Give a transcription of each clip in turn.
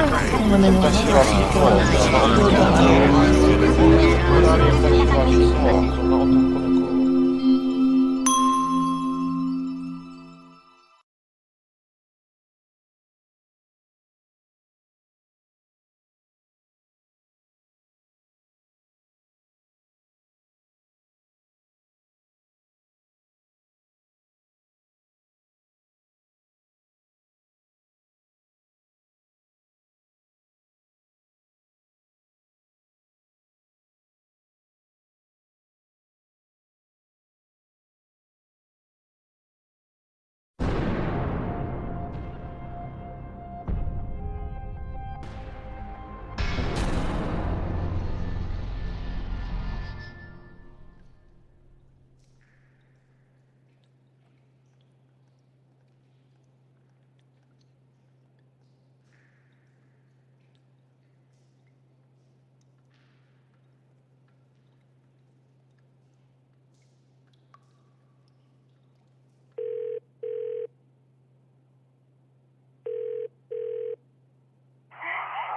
일단 시간이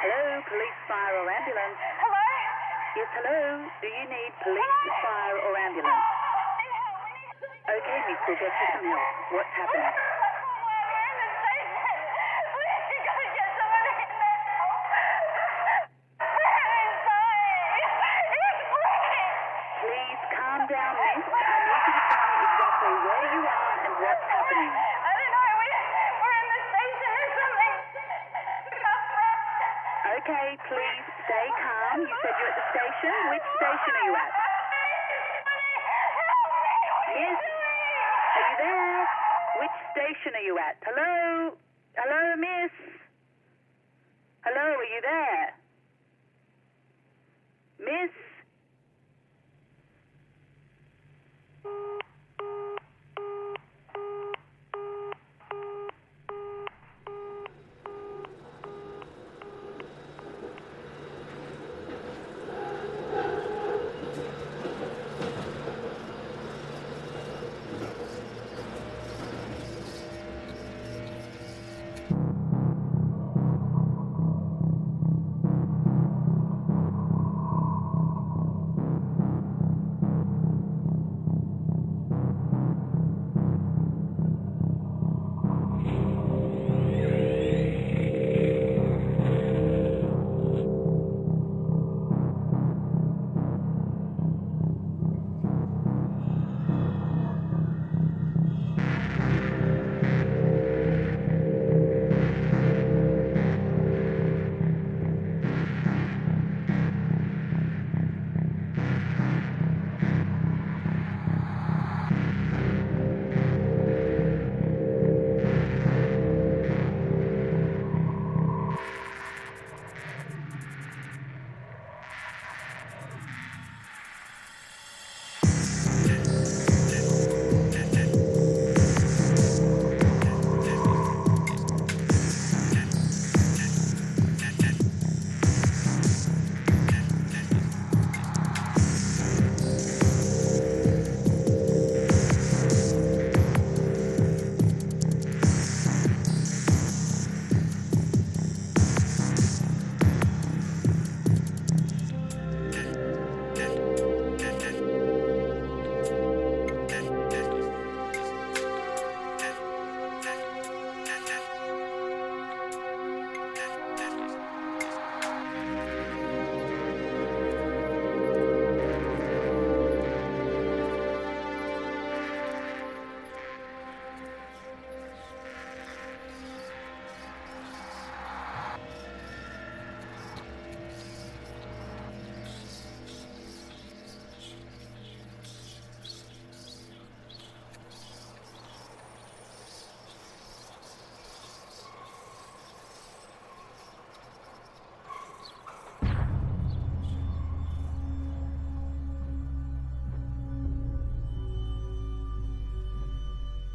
Hello, police, fire or ambulance? Hello? Yes, hello. Do you need police, fire or ambulance? Okay, miss, we'll get you some help. What's happened? Please calm down, miss. I need you to tell me exactly where you are and what's happening. I don't know. We're in the station or something. Okay, please stay calm. You said you're at the station. Which station are you at? Yes. Are you there? Which station are you at? Hello? Hello, miss? Hello, are you there? Miss?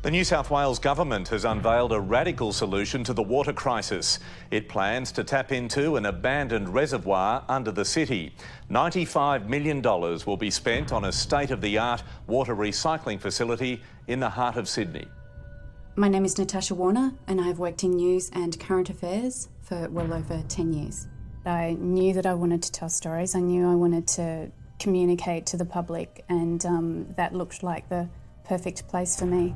The New South Wales government has unveiled a radical solution to the water crisis. It plans to tap into an abandoned reservoir under the city. $95 million will be spent on a state-of-the-art water recycling facility in the heart of Sydney. My name is Natasha Warner and I have worked in news and current affairs for well over 10 years. I knew that I wanted to tell stories. I knew I wanted to communicate to the public, and that looked like the perfect place for me.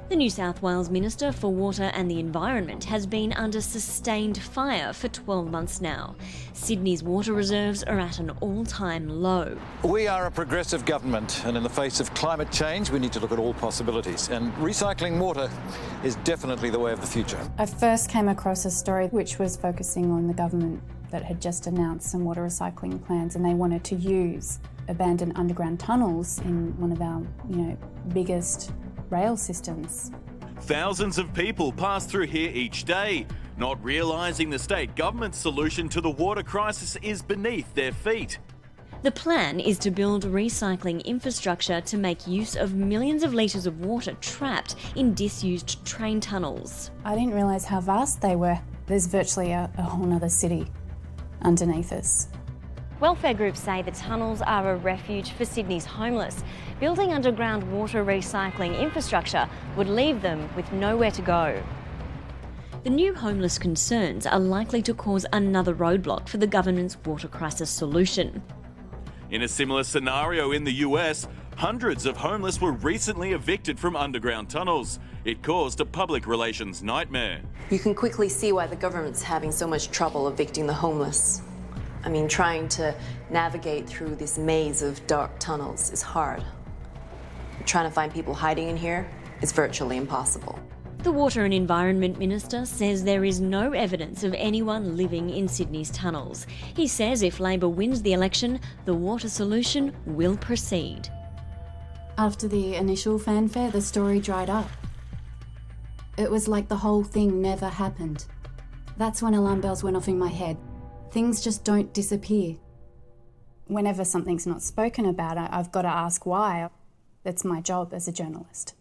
The New South Wales Minister for Water and the Environment has been under sustained fire for 12 months now. Sydney's water reserves are at an all-time low. We are a progressive government, and in the face of climate change, we need to look at all possibilities. And recycling water is definitely the way of the future. I first came across a story which was focusing on the government that had just announced some water recycling plans, and they wanted to use abandoned underground tunnels in one of our, biggest rail systems. Thousands of people pass through here each day, not realising the state government's solution to the water crisis is beneath their feet. The plan is to build recycling infrastructure to make use of millions of litres of water trapped in disused train tunnels. I didn't realise how vast they were. There's virtually a whole other city underneath us. Welfare groups say the tunnels are a refuge for Sydney's homeless. Building underground water recycling infrastructure would leave them with nowhere to go. The new homeless concerns are likely to cause another roadblock for the government's water crisis solution. In a similar scenario in the US, hundreds of homeless were recently evicted from underground tunnels. It caused a public relations nightmare. You can quickly see why the government's having so much trouble evicting the homeless. Trying to navigate through this maze of dark tunnels is hard. Trying to find people hiding in here is virtually impossible. The Water and Environment Minister says there is no evidence of anyone living in Sydney's tunnels. He says if Labor wins the election, the water solution will proceed. After the initial fanfare, the story dried up. It was like the whole thing never happened. That's when alarm bells went off in my head. Things just don't disappear. Whenever something's not spoken about, I've got to ask why. That's my job as a journalist.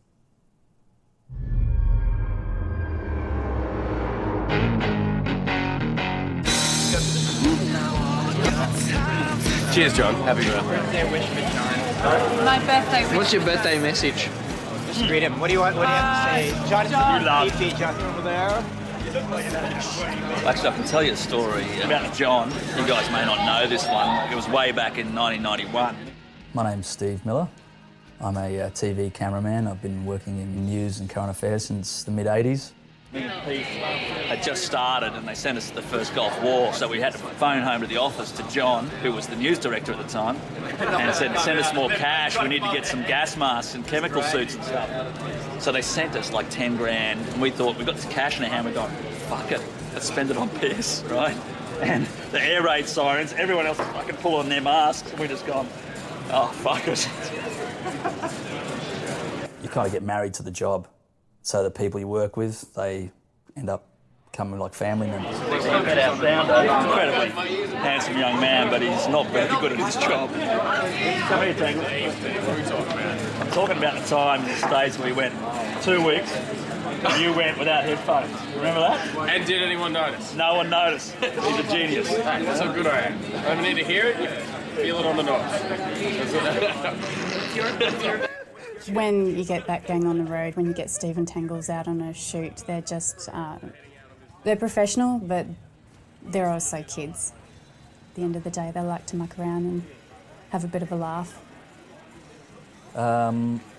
Cheers, John. Happy birthday. My birthday wish. What's your birthday message? Just read him. What do you want? What do you have to say? John, You love. EP, John over there. Actually, I can tell you a story about John. You guys may not know this one. It was way back in 1991. My name's Steve Miller. I'm a TV cameraman. I've been working in news and current affairs since the mid-'80s. Peace had just started and they sent us to the first Gulf War, so we had to phone home to the office to John, who was the news director at the time, and said, send us more cash, we need to get some gas masks and chemical suits and stuff. So they sent us like 10 grand, and we thought, we've got this cash in our hand, we thought, fuck it, let's spend it on piss, right? And the air raid sirens, everyone else is fucking pulling their masks, and we just gone, oh, fuck it. You kind of get married to the job. So the people you work with, they end up becoming like family members. Incredibly handsome young man, but he's not very good at his job. Come here, Tangle. I'm talking about the time in the States we went 2 weeks, and you went without headphones. Remember that? And did anyone notice? No one noticed. He's a genius. Hey, that's how good I am. I don't need to hear it, you feel it on the nose. When you get that gang on the road, when you get Steve and Tangles out on a shoot, they're just, they're professional, but they're also kids. At the end of the day, they like to muck around and have a bit of a laugh. I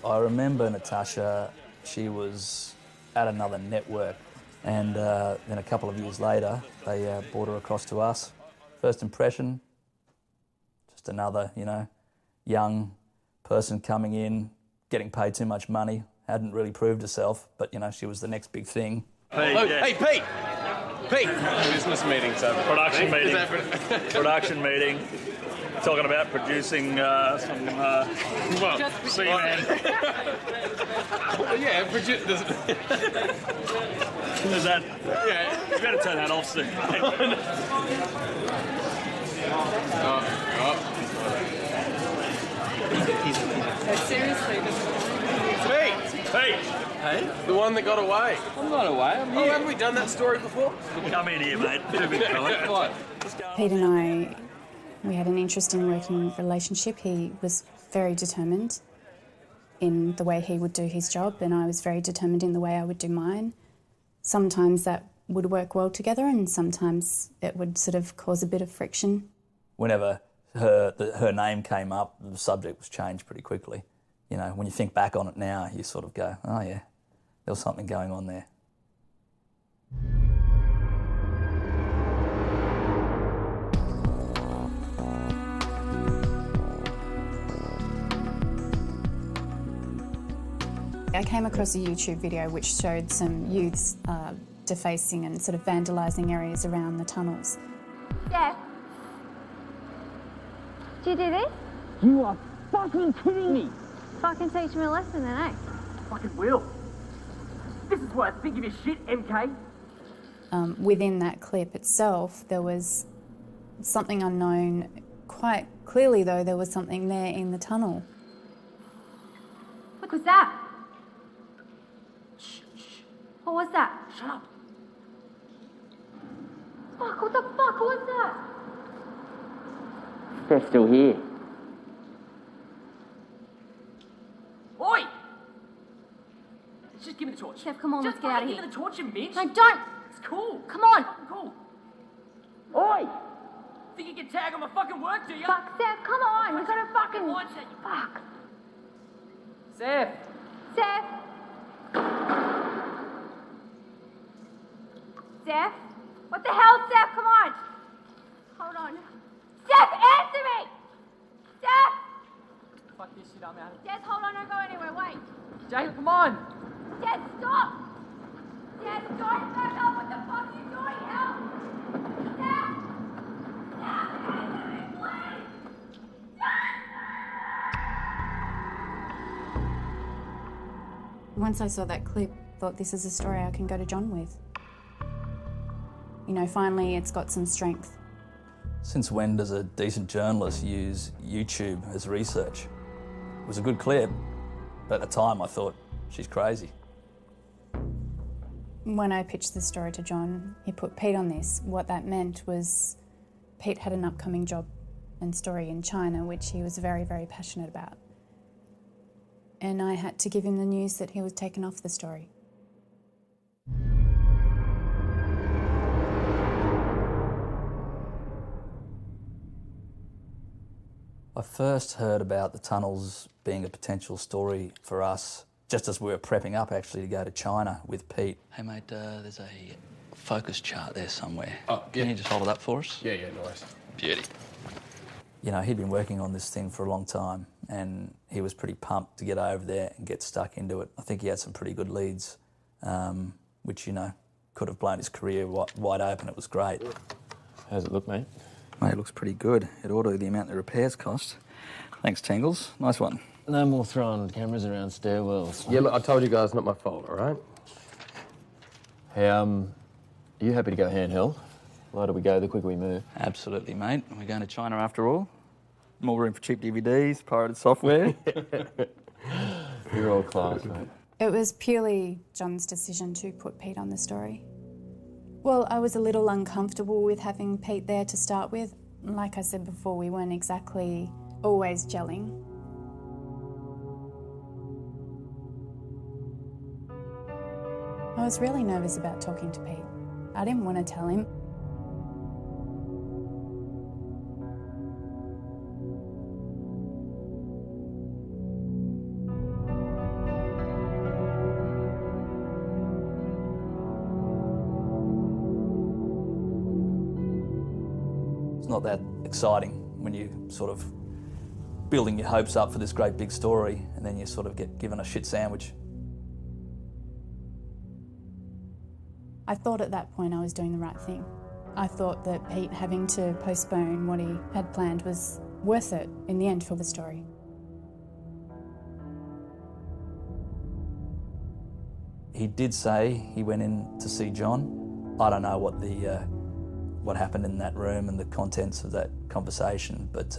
remember Natasha, she was at another network, and then a couple of years later, they brought her across to us. First impression, just another, young person coming in, getting paid too much money, hadn't really proved herself, but, she was the next big thing. Hey, Pete! Pete! Business meeting, so Production meeting. Production meeting. Talking about producing some seaman. yeah, Is that? Yeah. You better turn that off soon. Seriously, Pete! Hey? The one that got away. I'm not away, I'm here. Oh, haven't we done that story before? Come in here, mate. Too big fella. Pete and I, we had an interesting working relationship. He was very determined in the way he would do his job, and I was very determined in the way I would do mine. Sometimes that would work well together, and sometimes it would sort of cause a bit of friction. Whenever her name came up, the subject was changed pretty quickly. You know, when you think back on it now, you sort of go, oh yeah, there was something going on there. I came across a YouTube video which showed some youths defacing and sort of vandalising areas around the tunnels. Dad. Do you do this? You are fucking kidding me. Fucking teach me a lesson then, eh? Fucking will. This is why I think of your shit, MK. Within that clip itself, there was something unknown. Quite clearly, though, there was something there in the tunnel. What was that? What was that? Shut up. Fuck, what the fuck was that? They're still here. Oi! Just give me the torch. Steph, come on, let's get out of here. Give me the torch, you bitch. No, don't! It's cool. Come on! Cool. Oi! Think you can tag on my fucking work, do you? Fuck, Steph, come on! We gotta fucking... Watch it, you Fuck. Seth! Steph? Steph? What the hell, Steph? Come on! Hold on. Steph, answer me! Steph! Fuck this shit, I'm out of here. Steph, hold on, don't go anywhere, wait. Jay, come on! Steph, stop! Steph, don't back up! What the fuck are you doing? Help! Steph! Steph, answer me, please! Once I saw that clip, I thought this is a story I can go to John with. You know, finally it's got some strength. Since when does a decent journalist use YouTube as research? It was a good clip, but at the time I thought, she's crazy. When I pitched the story to John, he put Pete on this. What that meant was Pete had an upcoming job and story in China, which he was very, very passionate about. And I had to give him the news that he was taken off the story. I first heard about the tunnels being a potential story for us just as we were prepping up actually to go to China with Pete. Hey mate, there's a focus chart there somewhere. Oh, yeah. Can you just hold it up for us? Yeah, nice. Beauty. You know, he'd been working on this thing for a long time and he was pretty pumped to get over there and get stuck into it. I think he had some pretty good leads, which, you know, could have blown his career wide open. It was great. How's it look, mate? Mate, it looks pretty good. It ought to be the amount the repairs cost. Thanks, Tangles. Nice one. No more throwing cameras around stairwells. Yeah, look, I told you guys, not my fault, all right? Hey, are you happy to go handheld? The lighter we go, the quicker we move. Absolutely, mate. We're going to China after all. More room for cheap DVDs, pirated software. You're all class, mate. It was purely John's decision to put Pete on the story. Well, I was a little uncomfortable with having Pete there to start with. Like I said before, we weren't exactly always gelling. I was really nervous about talking to Pete. I didn't want to tell him. It's not that exciting when you sort of building your hopes up for this great big story and then you sort of get given a shit sandwich. I thought at that point I was doing the right thing. I thought that Pete having to postpone what he had planned was worth it in the end for the story. He did say he went in to see John. I don't know what happened in that room and the contents of that conversation, but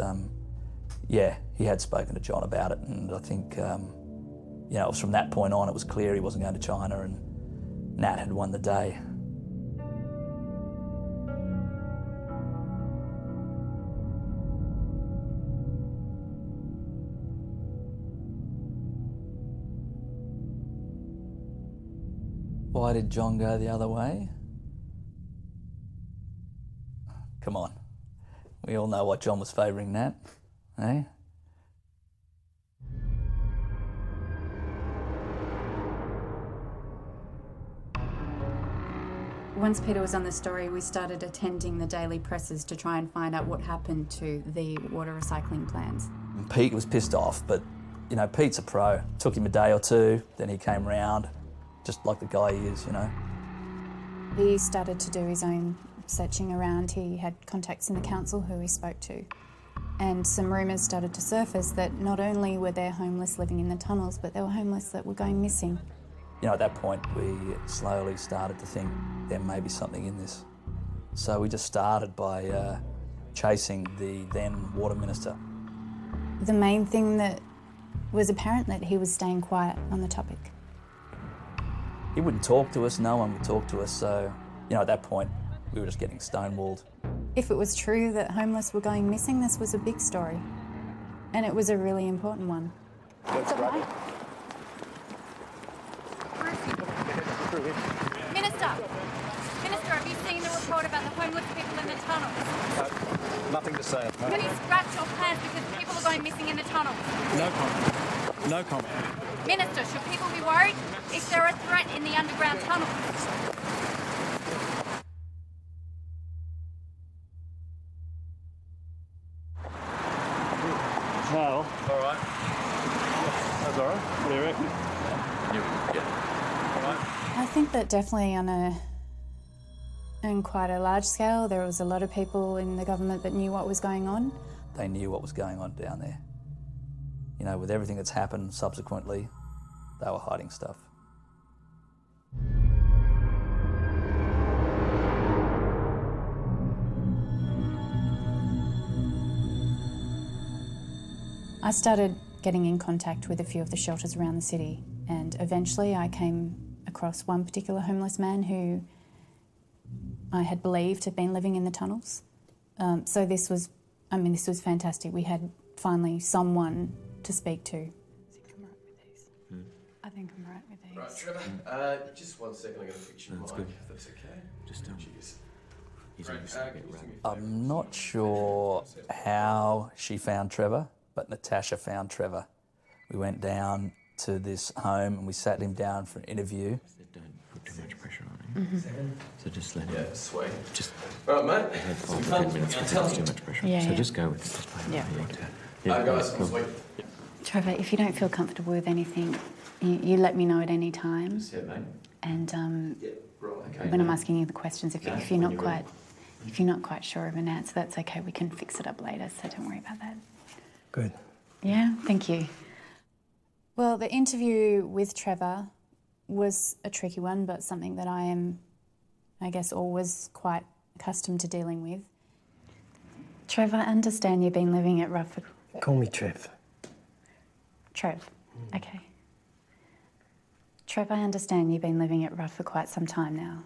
yeah, he had spoken to John about it, and I think you know, it was from that point on it was clear he wasn't going to China, and Nat had won the day. Why did John go the other way? Come on. We all know what John was favouring Nat, eh? Once Peter was on the story, we started attending the daily presses to try and find out what happened to the water recycling plans. Pete was pissed off, but, you know, Pete's a pro. Took him a day or two, then he came round, just like the guy he is, you know. He started to do his own searching around. He had contacts in the council who he spoke to. And some rumours started to surface that not only were there homeless living in the tunnels, but there were homeless that were going missing. You know, at that point, we slowly started to think there may be something in this. So we just started by chasing the then Water Minister. The main thing that was apparent that he was staying quiet on the topic. He wouldn't talk to us, no one would talk to us, so, you know, at that point, we were just getting stonewalled. If it was true that homeless were going missing, this was a big story. And it was a really important one. That's right. Minister, have you seen the report about the homeless people in the tunnels? Nothing to say. Can you scratch your plans because people are going missing in the tunnels? No comment. No comment. Minister, should people be worried if they're a threat in the underground tunnels? Well, all right. That's all right. What do you reckon? All right. I think that definitely on quite a large scale, there was a lot of people in the government that knew what was going on. They knew what was going on down there. You know, with everything that's happened subsequently, they were hiding stuff. I started getting in contact with a few of the shelters around the city, and eventually I came across one particular homeless man who I had believed had been living in the tunnels. So this was fantastic. We had finally someone to speak to. I think I'm right with these. Right, Trevor, just 1 second, I'm going to fix your mic, if that's okay. Just Cheers. I'm not sure how she found Trevor, but Natasha found Trevor. We went down to this home and we sat him down for an interview. Don't put too much pressure on him. So just let him. Yeah, sweet. Just. All right, mate. I had 5 to 10 minutes because it's too much pressure. Yeah, so yeah. just go with it. Just play Yeah. Guys, cool. sweet. Trevor, if you don't feel comfortable with anything, you let me know at any time. Just hit, mate. And Right, okay. when I'm asking you the questions, if No, you're not when you're quite, if you're not quite sure of an answer, that's okay. We can fix it up later, so don't worry about that. Good. Yeah, thank you. Well, the interview with Trevor was a tricky one, but something that I am, I guess, always quite accustomed to dealing with. Trevor, I understand you've been living at Rough for... Call me Trev. Trev, okay. Trev, I understand you've been living at Rough for quite some time now.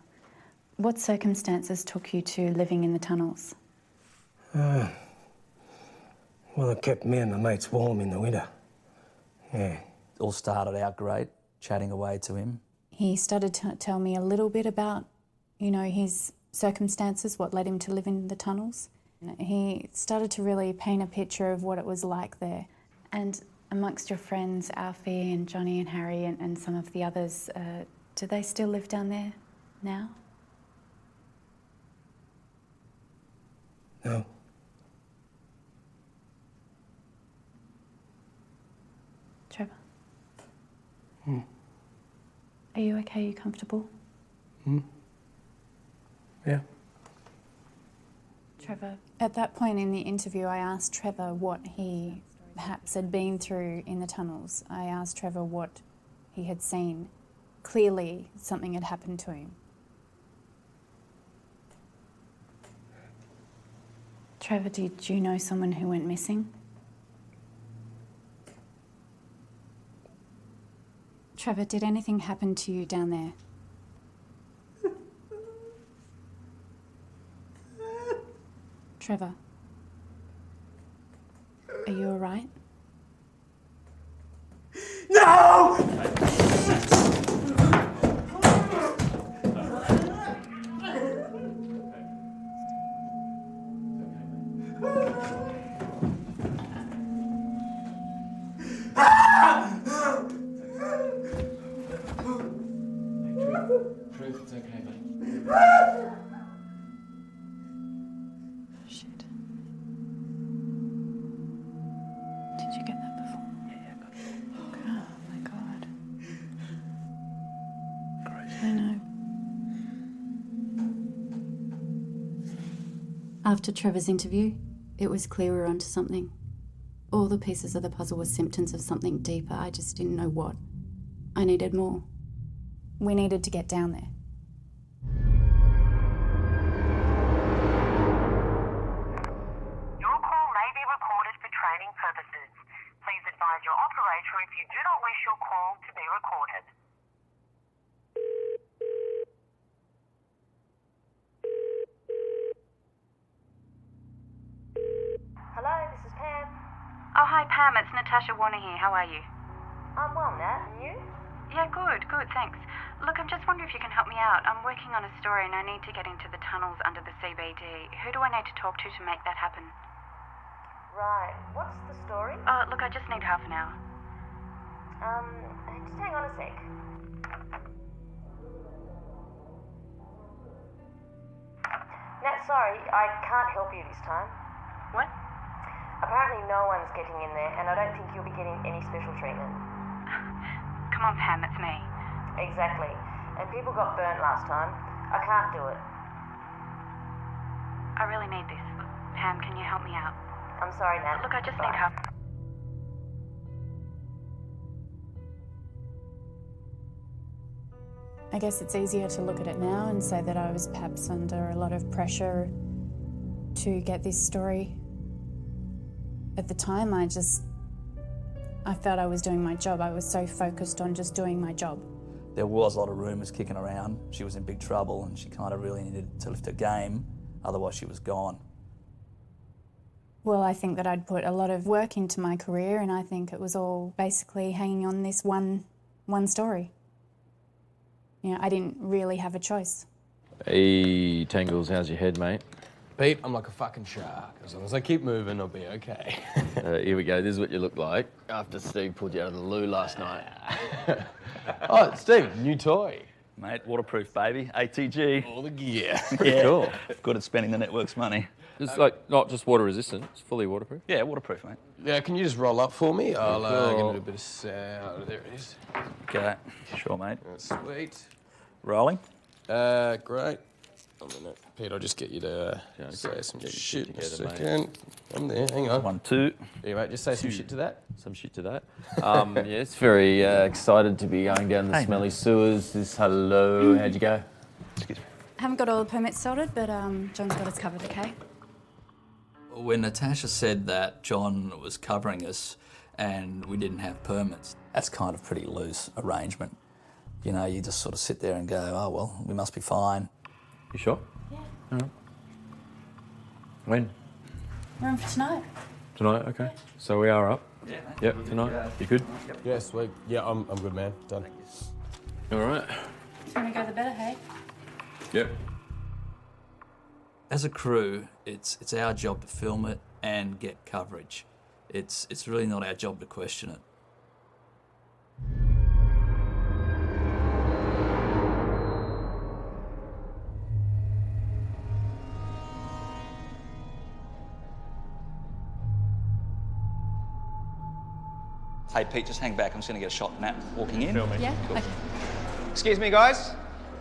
What circumstances took you to living in the tunnels? Well, it kept me and my mates warm in the winter. Yeah. It all started out great, chatting away to him. He started to tell me a little bit about, you know, his circumstances, what led him to live in the tunnels. He started to really paint a picture of what it was like there. And amongst your friends, Alfie and Johnny and Harry and some of the others, do they still live down there now? No. Trevor? Hmm. Are you okay? Are you comfortable? Yeah. Trevor, at that point in the interview, I asked Trevor what he perhaps had been through in the tunnels. I asked Trevor what he had seen. Clearly, something had happened to him. Trevor, did you know someone who went missing? Trevor, did anything happen to you down there? Trevor, are you all right? No! Truth, it's okay, mate. Shit. Did you get that before? Yeah, I got it. Oh my god. Crazy. I know. After Trevor's interview, it was clear we were onto something. All the pieces of the puzzle were symptoms of something deeper. I just didn't know what. I needed more. We needed to get down there. Your call may be recorded for training purposes. Please advise your operator if you do not wish your call to be recorded. Hello, this is Pam. Oh, hi Pam, it's Natasha Warner here. How are you? I'm well, Nat. And you? Yeah, good, thanks. Look, I'm just wondering if you can help me out. I'm working on a story and I need to get into the tunnels under the CBD. Who do I need to talk to make that happen? Right. What's the story? Oh, look, I just need half an hour. Just hang on a sec. Nat, sorry, I can't help you this time. What? Apparently no one's getting in there, and I don't think you'll be getting any special treatment. Come on, Pam, it's me. Exactly. And people got burnt last time. I can't do it. I really need this. Pam, can you help me out? I'm sorry, Nat. Look, I just Bye. need half. I guess it's easier to look at it now and say that I was perhaps under a lot of pressure to get this story. At the time, I felt I was doing my job. I was so focused on just doing my job. There was a lot of rumours kicking around. She was in big trouble and she kind of really needed to lift her game, otherwise she was gone. Well, I think that I'd put a lot of work into my career, and I think it was all basically hanging on this one story. You know, I didn't really have a choice. Hey, Tangles, how's your head, mate? Pete, I'm like a fucking shark. As long as I keep moving, I'll be okay. Here we go. This is what you look like after Steve pulled you out of the loo last night. Oh, Steve, new toy. Mate, waterproof, baby. ATG. All the gear. Pretty cool. Good at spending the network's money. It's like not just water resistant, it's fully waterproof. Yeah, waterproof, mate. Yeah, can you just roll up for me? I'll Cool. give it a bit of sound. There it is. Okay. Sure, mate. Sweet. Rolling? Great. I'm gonna, Pete, I'll just get you to say some shit in a second. I'm there, hang on. 1, 2. Yeah, mate, just say some shit to that. Some shit to that. Yes, very excited to be going down the smelly sewers. Hello, how'd you go? Excuse me. Haven't got all the permits sorted, but John's got us covered, okay? When Natasha said that John was covering us and we didn't have permits, that's kind of pretty loose arrangement. You know, you just sort of sit there and go, oh, well, we must be fine. You sure? Yeah. All right. When? We're on for tonight. Tonight, okay. So we are up. Yeah. Yep, tonight. You good? Yeah, sweet. Yeah, I'm good, man. Done. All right. The sooner go, the better, hey? Yep. As a crew, it's our job to film it and get coverage. It's really not our job to question it. Hey, Pete, just hang back. I'm just going to get a shot of Nat walking in. Film me. Yeah? Cool. Okay. Excuse me, guys.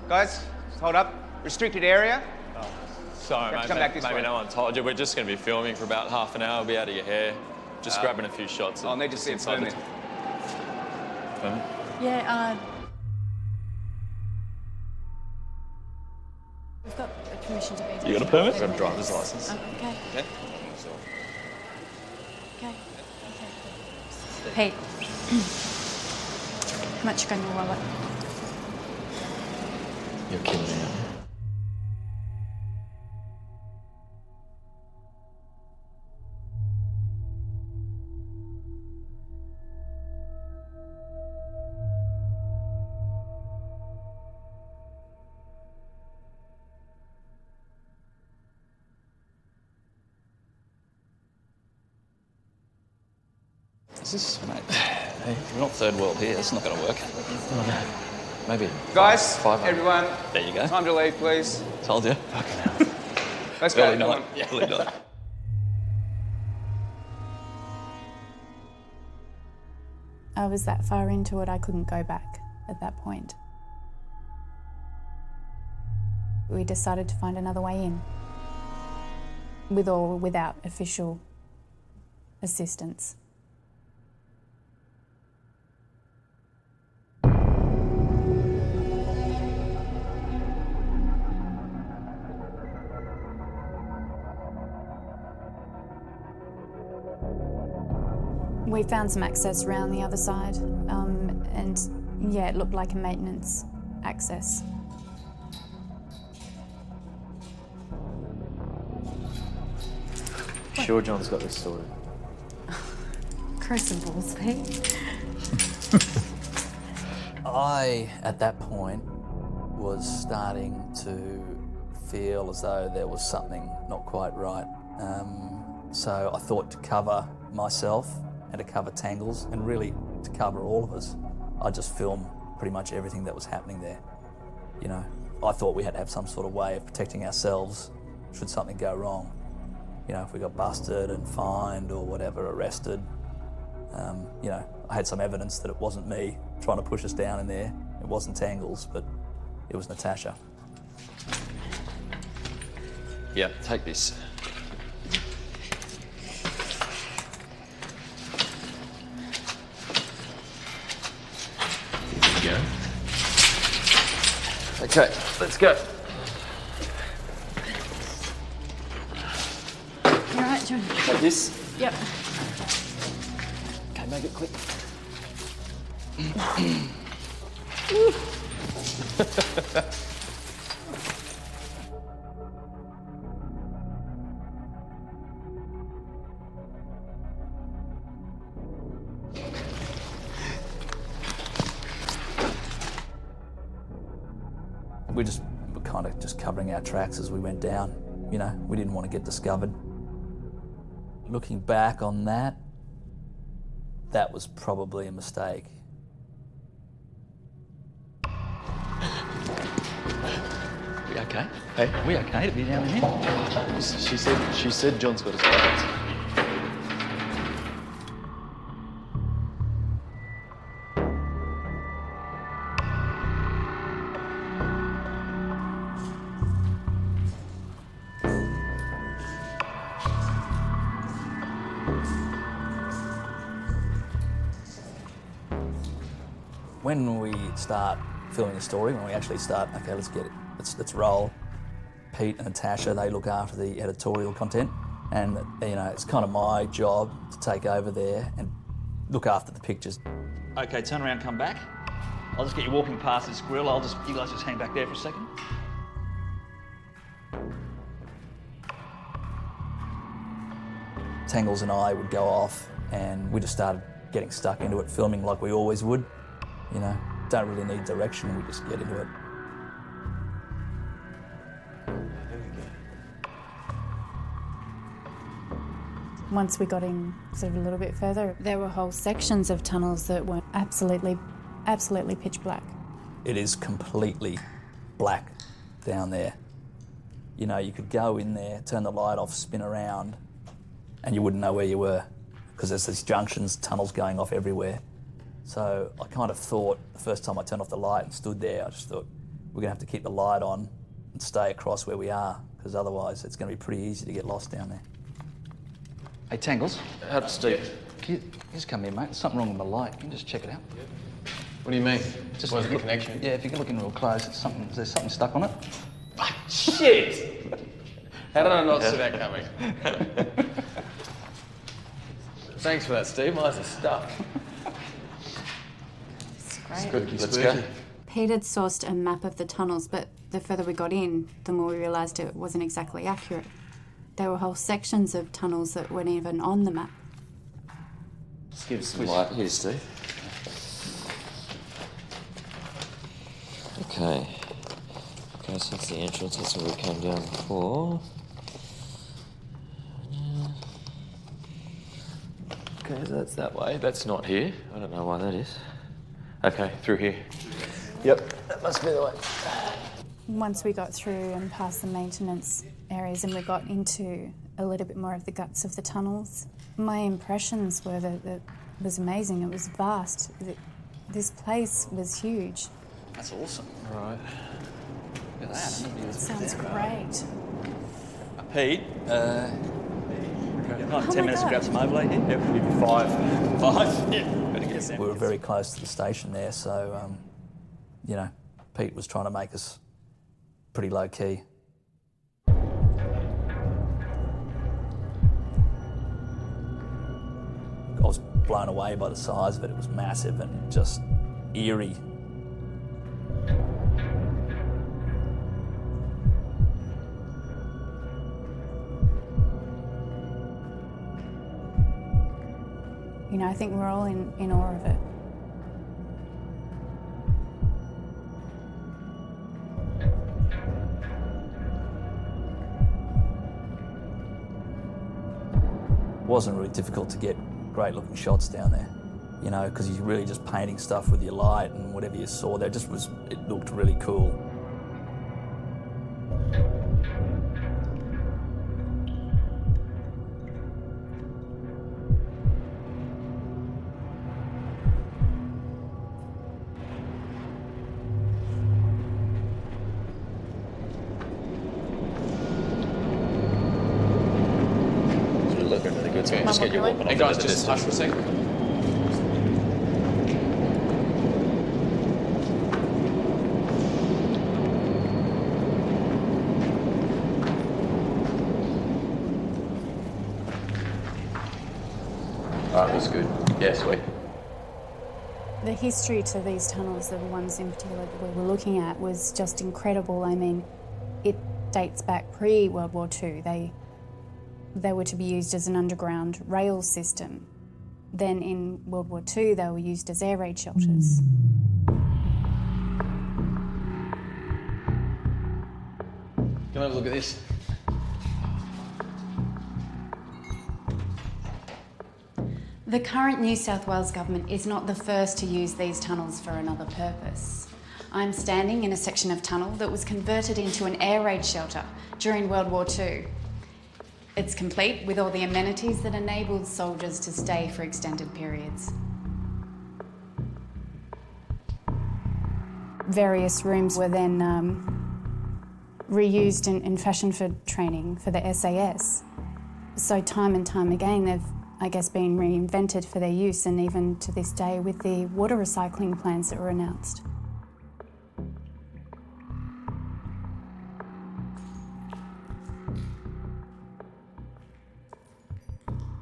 Guys, hold up. Restricted area. Sorry, You have mate. to come back this maybe way. no one told you. We're just going to be filming for about half an hour. We'll be out of your hair. Just grabbing a few shots. I'll need to see it inside the permit. Permit? Yeah, we've got permission to be. You got a permit? Got a driver's license. Okay. Yeah. Okay. Pete, how much you got in your wallet? You're kidding me. Is this, mate? Hey, we're not third world here. It's not going to work. Maybe. Guys, 500. everyone. There you go. Time to leave, please. Told you. Let's go. Early Come night. on. Yeah, early night. I was that far into it, I couldn't go back at that point. We decided to find another way in, with or without official assistance. We found some access around the other side, and yeah, it looked like a maintenance access. Sure, John's got this sorted. Grow some balls, mate. I, at that point, was starting to feel as though there was something not quite right. So I thought to cover myself and to cover Tangles, and really to cover all of us, I'd just film pretty much everything that was happening there. You know, I thought we had to have some sort of way of protecting ourselves should something go wrong. You know, if we got busted and fined or whatever, arrested. You know, I had some evidence that it wasn't me trying to push us down in there. It wasn't Tangles, but it was Natasha. Yeah, take this. Here we go. Okay, let's go. You all right, John? Take this. Yep. Okay, make it quick. We just were kind of just covering our tracks as we went down. You know, we didn't want to get discovered. Looking back on that, that was probably a mistake. We okay? Hey, are we okay to be down in here? She said John's got his cards. When we start filming a story, when we actually start, okay, let's get it, let's roll. Pete and Natasha, they look after the editorial content, and you know, it's kind of my job to take over there and look after the pictures. Okay, turn around, come back. I'll just get you walking past this grill. You guys just hang back there for a second. Tangles and I would go off, and we just started getting stuck into it, filming like we always would. You know, don't really need direction, we just get into it. Once we got in sort of a little bit further, there were whole sections of tunnels that were absolutely pitch black. It is completely black down there. You know, you could go in there, turn the light off, spin around, and you wouldn't know where you were, because there's these junctions, tunnels going off everywhere. So I kind of thought, the first time I turned off the light and stood there, I just thought, we're gonna have to keep the light on and stay across where we are, because otherwise it's gonna be pretty easy to get lost down there. Hey, Tangles. Steve. Can you just come here, mate? There's something wrong with my light. Can you just check it out? What do you mean? Just Where's the look, connection? Yeah, if you can look in real close, there's something stuck on it. Shit! How did I not see that coming? Thanks for that, Steve. Mine's are stuck. It's good to be Let's spooky. go. Pete had sourced a map of the tunnels, but the further we got in, the more we realised it wasn't exactly accurate. There were whole sections of tunnels that weren't even on the map. Just give us some light here, Steve. Okay. Okay, so that's the entrance. That's where we came down before. Okay, so that's that way. That's not here. I don't know why that is. Okay, through here. Yep, that must be the way. Once we got through and past the maintenance areas and we got into a little bit more of the guts of the tunnels, my impressions were that it was amazing. It was vast. This place was huge. That's awesome. Right. Look at that. It sounds great. Pete, Oh 10 minutes to grab some overlay here? Yep, we'll give you 5. 5? Yeah. Better get some. We were very close to the station there, so, you know, Pete was trying to make us pretty low key. I was blown away by the size of it. It was massive and just eerie. You know, I think we're all in awe of it. It wasn't really difficult to get great looking shots down there, you know, because you're really just painting stuff with your light and whatever you saw there, it looked really cool. Okay, just get your weapon. Hey guys, just hush for a second. Alright, that's good. Yeah, sweet. The history to these tunnels, the ones in particular that we were looking at, was just incredible. I mean, it dates back pre-World War II. They were to be used as an underground rail system. Then in World War II, they were used as air raid shelters. Come have a look at this. The current New South Wales government is not the first to use these tunnels for another purpose. I'm standing in a section of tunnel that was converted into an air raid shelter during World War II. It's complete with all the amenities that enabled soldiers to stay for extended periods. Various rooms were then reused and fashioned for training for the SAS. So time and time again, they've, I guess, been reinvented for their use, and even to this day with the water recycling plans that were announced.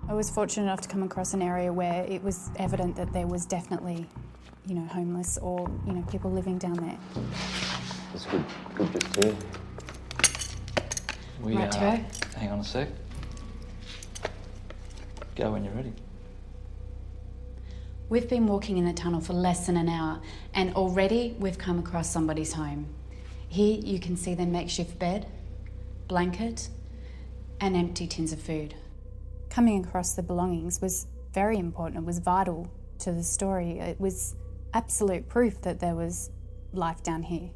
I was fortunate enough to come across an area where it was evident that there was definitely, you know, homeless or, you know, people living down there. That's good. Good bit too. Right to go. Hang on a sec. Go when you're ready. We've been walking in the tunnel for less than an hour, and already we've come across somebody's home. Here you can see their makeshift bed, blanket, and empty tins of food. Coming across the belongings was very important. It was vital to the story. It was absolute proof that there was life down here.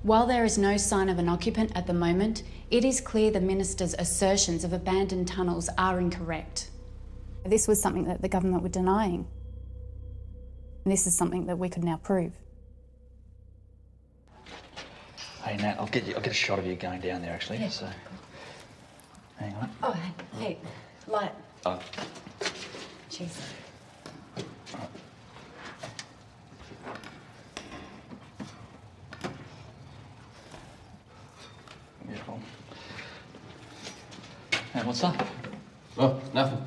While there is no sign of an occupant at the moment, it is clear the minister's assertions of abandoned tunnels are incorrect. This was something that the government were denying. And this is something that we could now prove. Hey Nat, I'll get a shot of you going down there actually. Yeah. So hang on. Oh, hey, light. Oh. Jeez. Beautiful. Hey, what's up? Oh, nothing.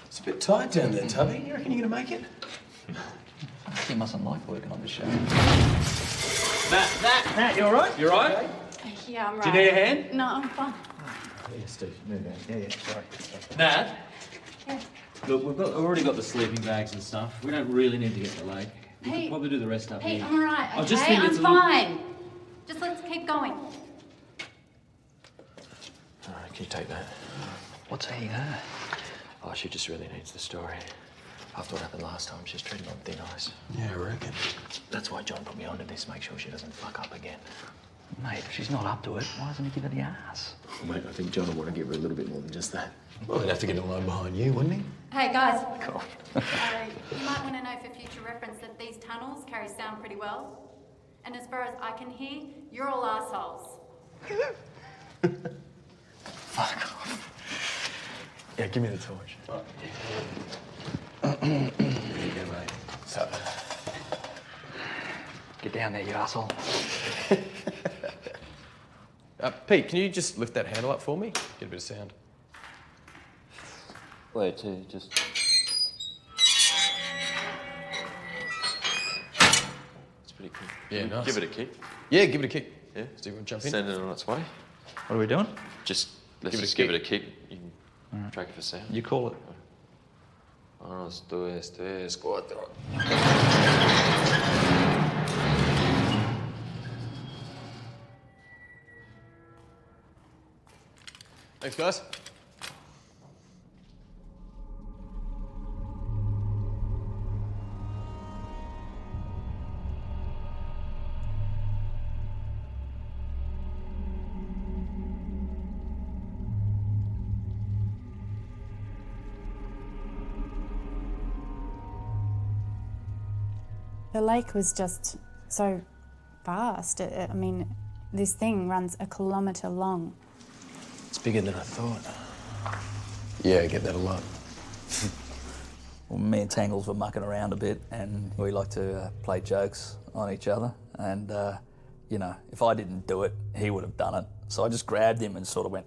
It's a bit tight down there, Tubby. You reckon you're gonna make it? You mustn't like working on this show. Nat, you all right? You all right? Yeah, I'm right. Do you need a hand? No, I'm fine. Yeah, Steve, move out. Yeah, sorry. Nat? Yeah. Look, we've already got the sleeping bags and stuff. We don't really need to get to the lake. We Hey. could probably do the rest up Hey, here. I'm all right, okay? I just think I'm it's a little- fine. Just let's keep going. All right, can you take that? What's he there? Oh, she just really needs the story. After what happened last time, she's treading on thin ice. Yeah, I reckon. That's why John put me onto this, make sure she doesn't fuck up again. Mate, if she's not up to it, why doesn't he give her the ass? Mate, I think John will want to give her a little bit more than just that. Well, he'd have to get a loan behind you, wouldn't he? Hey, guys. Cool. You might want to know for future reference that these tunnels carry sound pretty well. And as far as I can hear, you're all assholes. Yeah, give me the torch. There you go, mate. So, get down there, you asshole. Pete, can you just lift that handle up for me? Get a bit of sound. Wait, to just... It's pretty cool. Yeah, nice. Give it a kick. Yeah, give it a kick. Yeah. So you want to jump in? Send it on its way. What are we doing? Just, let's Give it a just give kick. it a kick. You can track it for sound. You call it. 1, 2, 3, 4. Thanks, guys. The lake was just so vast. I mean, this thing runs a kilometre long. It's bigger than I thought. Yeah, I get that a lot. Well, me and Tangles were mucking around a bit, and we like to play jokes on each other. And, you know, if I didn't do it, he would have done it. So I just grabbed him and sort of went,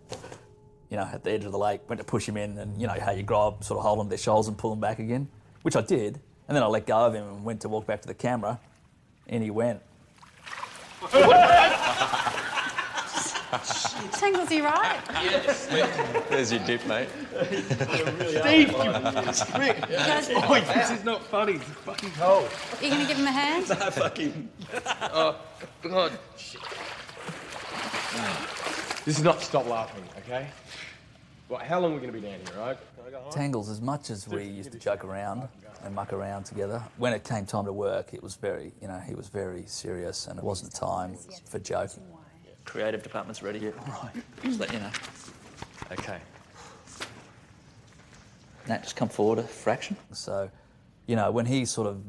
you know, at the edge of the lake, went to push him in, and, you know, how you grab, sort of hold them to their shoulders and pull them back again, which I did. And then I let go of him and went to walk back to the camera, and he went. Tangles, you right? There's your dip, mate. Steve, you prick. Boy, this is not funny. It's fucking cold. Are you going to give him a hand? Nah, fucking... Oh, God. This is not to stop laughing, okay? Well, how long are we going to be down here, right? Can I go home? Tangles, as much as we used to joke around and muck around together, when it came time to work, it was very, you know, he was very serious, and it wasn't time for joking. Creative department's ready. Right. Just let you know. Okay. Nat, just come forward a fraction. So, you know, when he sort of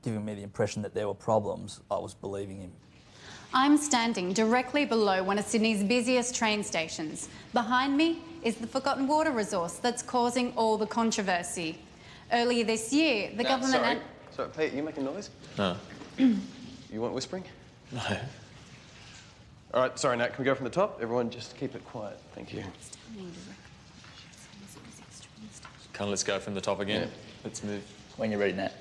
giving me the impression that there were problems, I was believing him. I'm standing directly below one of Sydney's busiest train stations. Behind me is the forgotten water resource that's causing all the controversy. Earlier this year, the government... Sorry, Pete, are you making noise? No. You want whispering? No. All right, sorry, Nat, can we go from the top? Everyone just keep it quiet. Thank you. Come, let's go from the top again. Yeah. Let's move. When you're ready, Nat.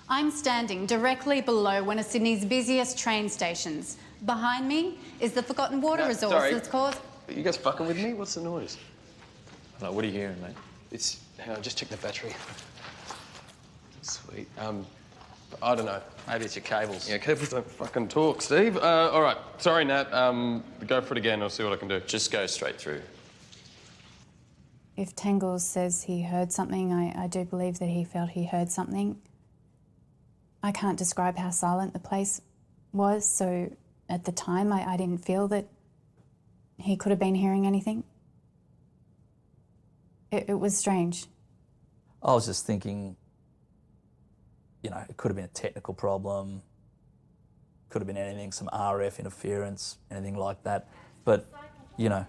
I'm standing directly below one of Sydney's busiest train stations. Behind me is the forgotten water resource that's caused... Are you guys fucking with me? What's the noise? No, what are you hearing, mate? It's... Hang on, just check the battery. Sweet. I don't know. Maybe it's your cables. Yeah, cables don't fucking talk, Steve. All right. Sorry, Nat. Go for it again. I'll see what I can do. Just go straight through. If Tangles says he heard something, I do believe that he felt he heard something. I can't describe how silent the place was, so at the time I didn't feel that he could have been hearing anything. It was strange. I was just thinking, you know, it could have been a technical problem, could have been anything, some RF interference, anything like that. But, you know,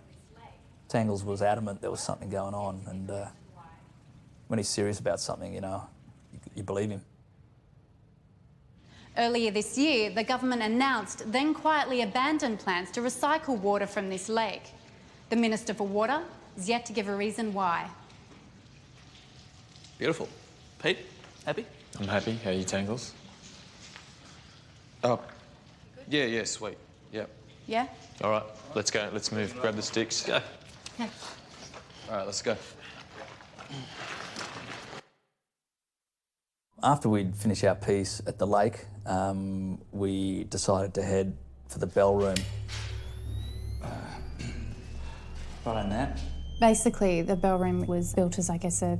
Tangles was adamant there was something going on, and when he's serious about something, you know, you believe him. Earlier this year, the government announced, then quietly abandoned plans to recycle water from this lake. The Minister for Water is yet to give a reason why. Beautiful. Pete, happy? I'm happy. How are you, Tangles? Oh, yeah, sweet. Yeah. Yeah? All right, let's go. Let's move. Grab the sticks. Go. Yeah. All right, let's go. After we'd finished our piece at the lake, we decided to head for the bell room. Right on that. Basically, the bell room was built as, I guess, a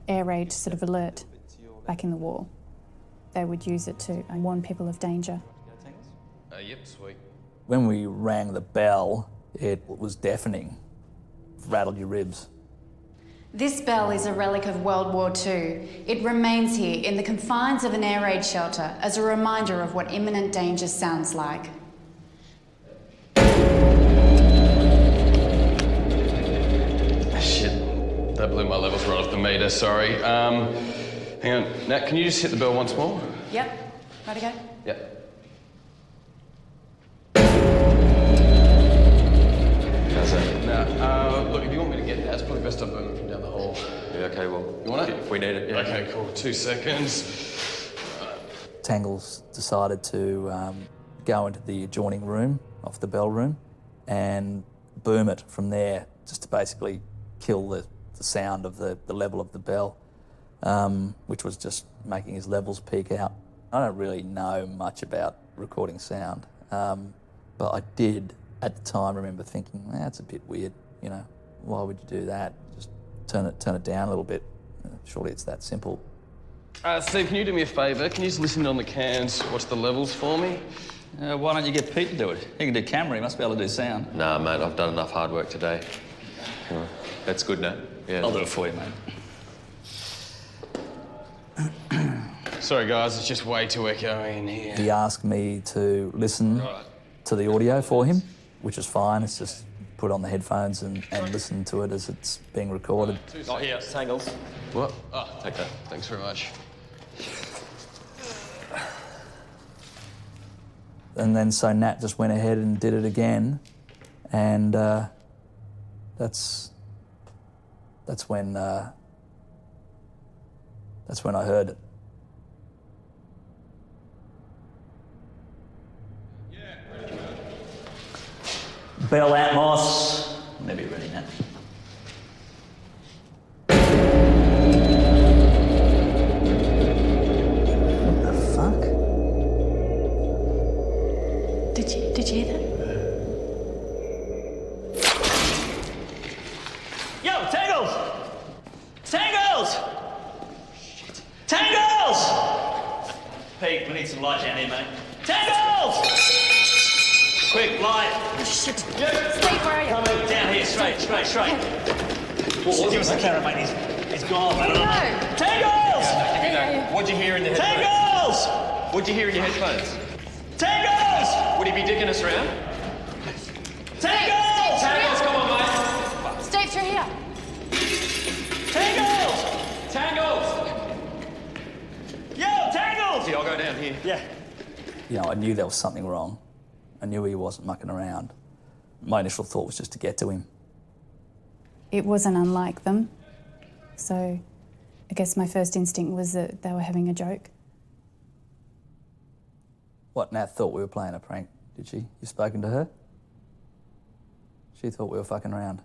air raid sort of alert back in the war. They would use it to warn people of danger. Yep, sweet. When we rang the bell, it was deafening. Rattled your ribs. This bell is a relic of World War II. It remains here in the confines of an air raid shelter as a reminder of what imminent danger sounds like. Shit, that blew my levels right off the meter, sorry. Hang on, Nat, can you just hit the bell once more? Yep. Ready to go? Yep. How's that? Nah, look, if you want me to get that, it's probably best I boom it from down the hall. Yeah, okay, well, You want it? if we need it, yeah. Okay, cool. 2 seconds. Tangles decided to go into the adjoining room off the bell room and boom it from there, just to basically kill the sound of the level of the bell, which was just making his levels peak out. I don't really know much about recording sound, but I did at the time remember thinking, that's a bit weird, you know, why would you do that? Just turn it down a little bit. Surely it's that simple. Steve, can you do me a favour? Can you just listen on the cans, watch the levels for me? Why don't you get Pete to do it? He can do camera, he must be able to do sound. Nah, mate, I've done enough hard work today. That's good, Nat. Yeah. I'll do it for you, mate. Sorry, guys, it's just way too echoey in here. He asked me to listen to the audio for him, which is fine. It's just put on the headphones and listen to it as it's being recorded. Oh, here, Tangles. What? Oh, take that. Thanks very much. And then so Nat just went ahead and did it again, and that's when I heard it. Bell Atmos. Maybe ready now. What the fuck? Did you hear that? Yo, Tangles! Tangles! Shit. Tangles! Pete, we need some light down here, mate. Tangles! Quick, light. Oh, shit. Yep. Steve, where are you? Coming down here, straight. Give us the camera, mate. He's gone, mate. No. Tangles! What'd you hear in the headphones? Tangles! What'd you hear in your headphones? Tangles! Would he be dicking us around? Tangles! Tangles, come on, mate. Steve, through here. Tangles! Tangles! Yo, Tangles! See, I'll go down here. Yeah. You know, I knew there was something wrong. I knew he wasn't mucking around. My initial thought was just to get to him. It wasn't unlike them. So I guess my first instinct was that they were having a joke. What, Nat thought we were playing a prank, did she? You spoken to her? She thought we were fucking around.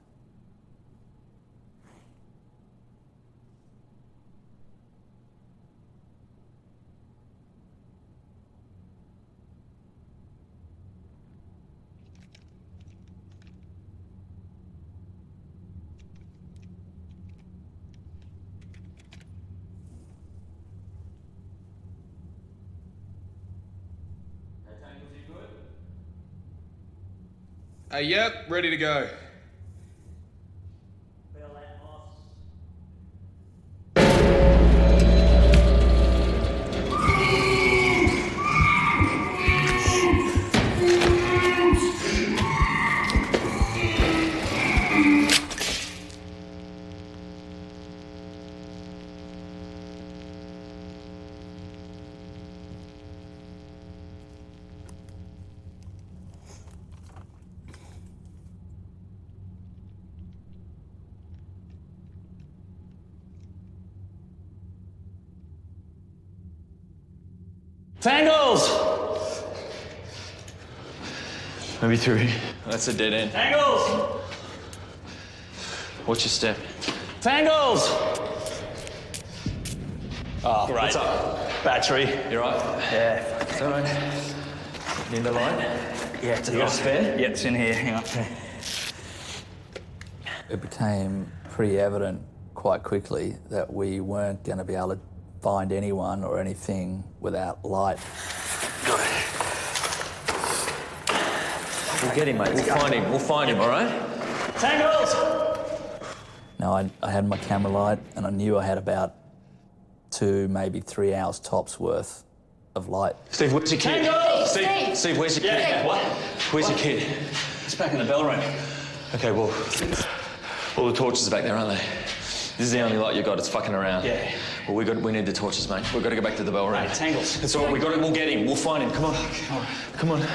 Yep, ready to go. Tangles! Maybe through here. That's a dead end. Tangles! Watch your step. Tangles! Oh, great. What's up? Battery. You right? Yeah. Is that right? Need the light? Yeah, it's You got a spare? Yeah, it's in here. Hang on. It became pretty evident quite quickly that we weren't going to be able to find anyone or anything without light. Got it. We'll get him, mate. We'll find him, all right? Tangles! Now, I had my camera light and I knew I had about 2, maybe 3 hours tops worth of light. Steve, where's your kid? Tango! Steve, where's your kid? Yeah. What? Where's your kid? It's back in the bell room. Okay, well, all the torches are back there, aren't they? This is the only light you got. It's fucking around. Yeah. Well, we need the torches, mate. We've got to go back to the bell room. Mate, Tangles. It's all right. We'll get him. We'll find him. Come on. All right. Come on.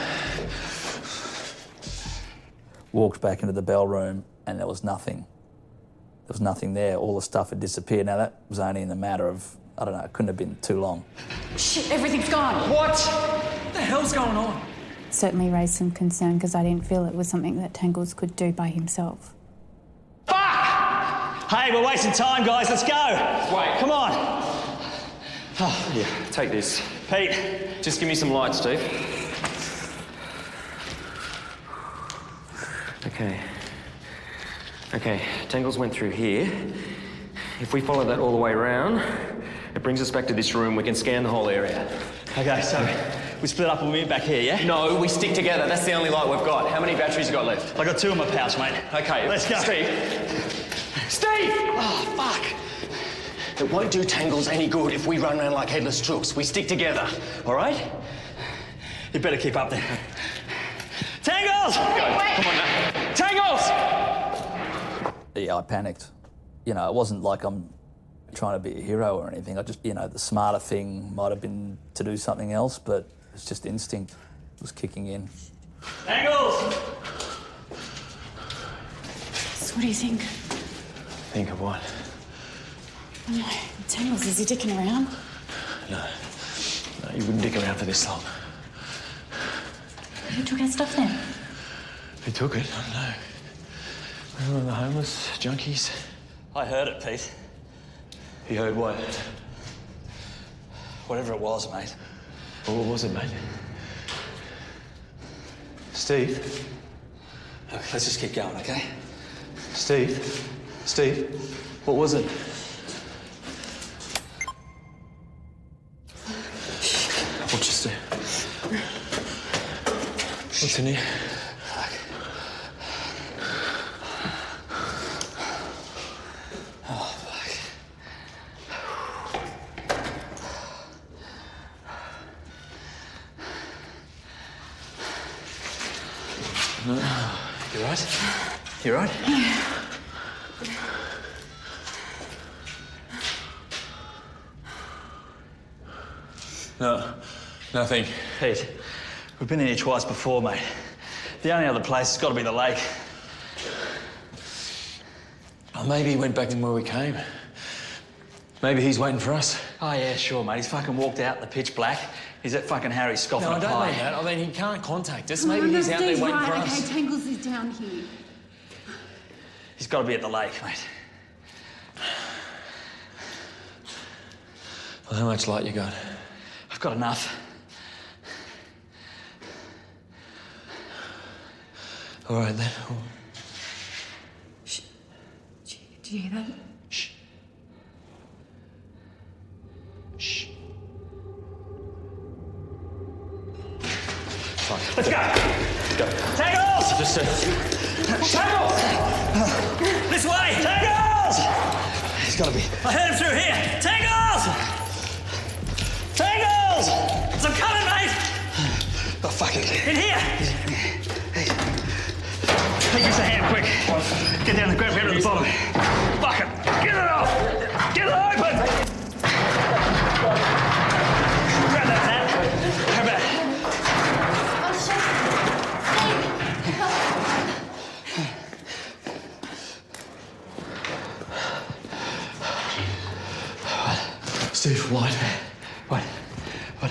Walked back into the bell room and there was nothing. There was nothing there. All the stuff had disappeared. Now, that was only in the matter of, I don't know, it couldn't have been too long. Shit, everything's gone. What? What the hell's going on? Certainly raised some concern because I didn't feel it was something that Tangles could do by himself. Hey, we're wasting time, guys. Let's go. Wait. Come on. Oh, yeah, take this. Pete. Just give me some light, Steve. Okay, Tangles went through here. If we follow that all the way around, it brings us back to this room. We can scan the whole area. Okay, so we split up and we meet back here, yeah? No, we stick together. That's the only light we've got. How many batteries you got left? I got 2 in my pouch, mate. Okay, let's go. Steve! Oh, fuck. It won't do Tangles any good if we run around like headless crooks. We stick together, all right? You better keep up there. Tangles! Wait. Come on now. Tangles! Yeah, I panicked. You know, it wasn't like I'm trying to be a hero or anything. I just, you know, the smarter thing might have been to do something else, but it's just instinct was kicking in. Tangles! So what do you think? Think of what? No, Tangles, is he dicking around? No, you wouldn't dick around for this long. Who took our stuff then? Who took it? I don't know. One of the homeless junkies. I heard it, Pete. You heard what? Whatever it was, mate. Well, what was it, mate? Steve? Okay, let's just keep going, okay? Steve? Steve? What was it? Watch your step. What's in here? Oh, fuck. No. You right? You right? No, nothing. Pete, we've been in here twice before, mate. The only other place has got to be the lake. Oh, maybe he went back in where we came. Maybe he's waiting for us. Oh, yeah, sure, mate. He's fucking walked out in the pitch black. He's at fucking Harry's scoffing No, I a don't pie. mean that. I mean, he can't contact us. Maybe he's out there waiting for us. Okay, Tangles is down here. He's got to be at the lake, mate. Well, how much light you got? I've got enough. All right, then. Shh. Did you hear that? Shh. Shh. Fuck. Let's go! Go. Tangles! Just Tangles! This way! Tangles! He's got to be. I heard him through here! Tangles! Tangles! I'm coming, mate! Oh, fuck it. In here! Hey, give us a hand, quick. Get down and grab him at the bottom. Fuck it! Get it off! Get it open! Grab that, Nat. Grab that. Steve, light. What? What?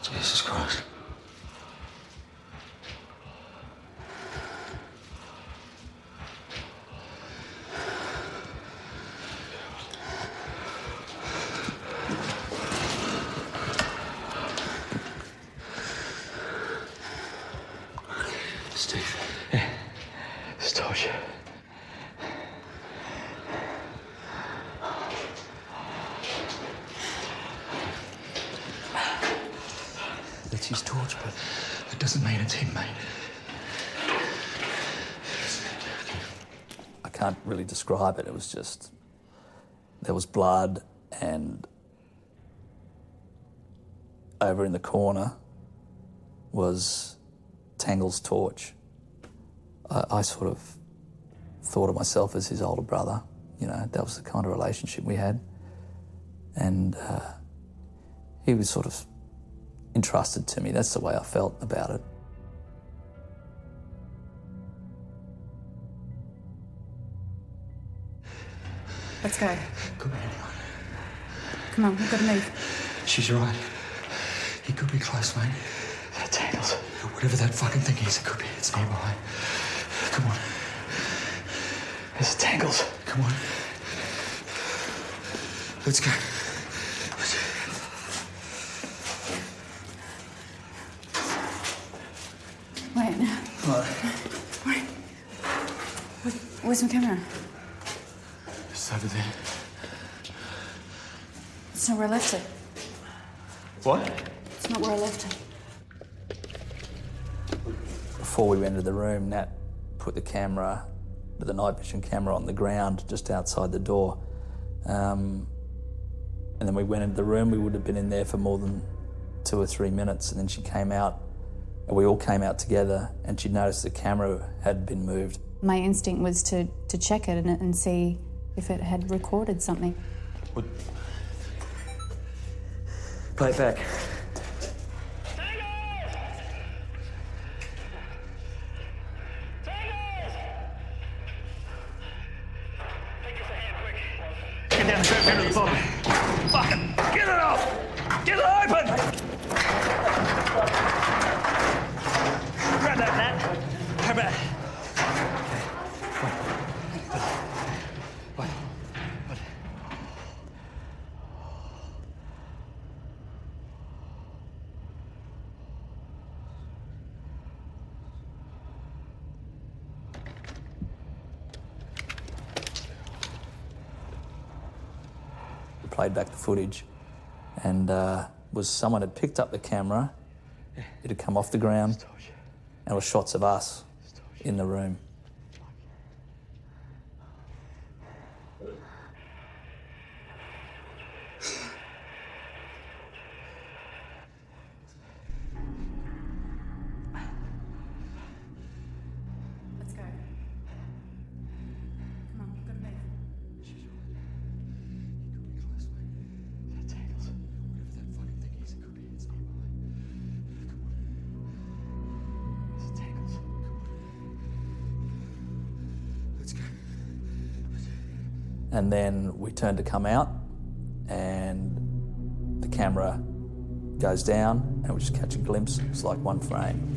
Jesus Christ. Steve. Yeah. Just told you. That's his torch, but it doesn't mean it's him, mate. I can't really describe it. It was just, there was blood, and over in the corner was Tangle's torch. I sort of thought of myself as his older brother. You know, that was the kind of relationship we had. And he was sort of entrusted to me. That's the way I felt about it. Let's go. Come on, we've got to move. She's right. He could be close, mate. Tangles. Whatever that fucking thing is, it could be. It's nearby. Come on. There's Tangles. Come on. Let's go. Wait. What? Wait. Where's my camera? It's over there. It's not where I left it. What? It's not where I left it. Before we entered the room, Nat put the camera, the night vision camera, on the ground just outside the door. And then we went into the room. We would have been in there for more than 2 or 3 minutes, and then she came out, and we all came out together, and she noticed the camera had been moved. My instinct was to check it and see if it had recorded something. Play it back. Get down the trap to the bottom. Fucking get it off! Get it open! Grab that, Nat. Grab that. Played back the footage, and was someone had picked up the camera. It had come off the ground, and it was shots of us in the room. Let's go. Come on, we've got to move. And then we turned to come out, and the camera goes down, and we just catch a glimpse. It's like one frame.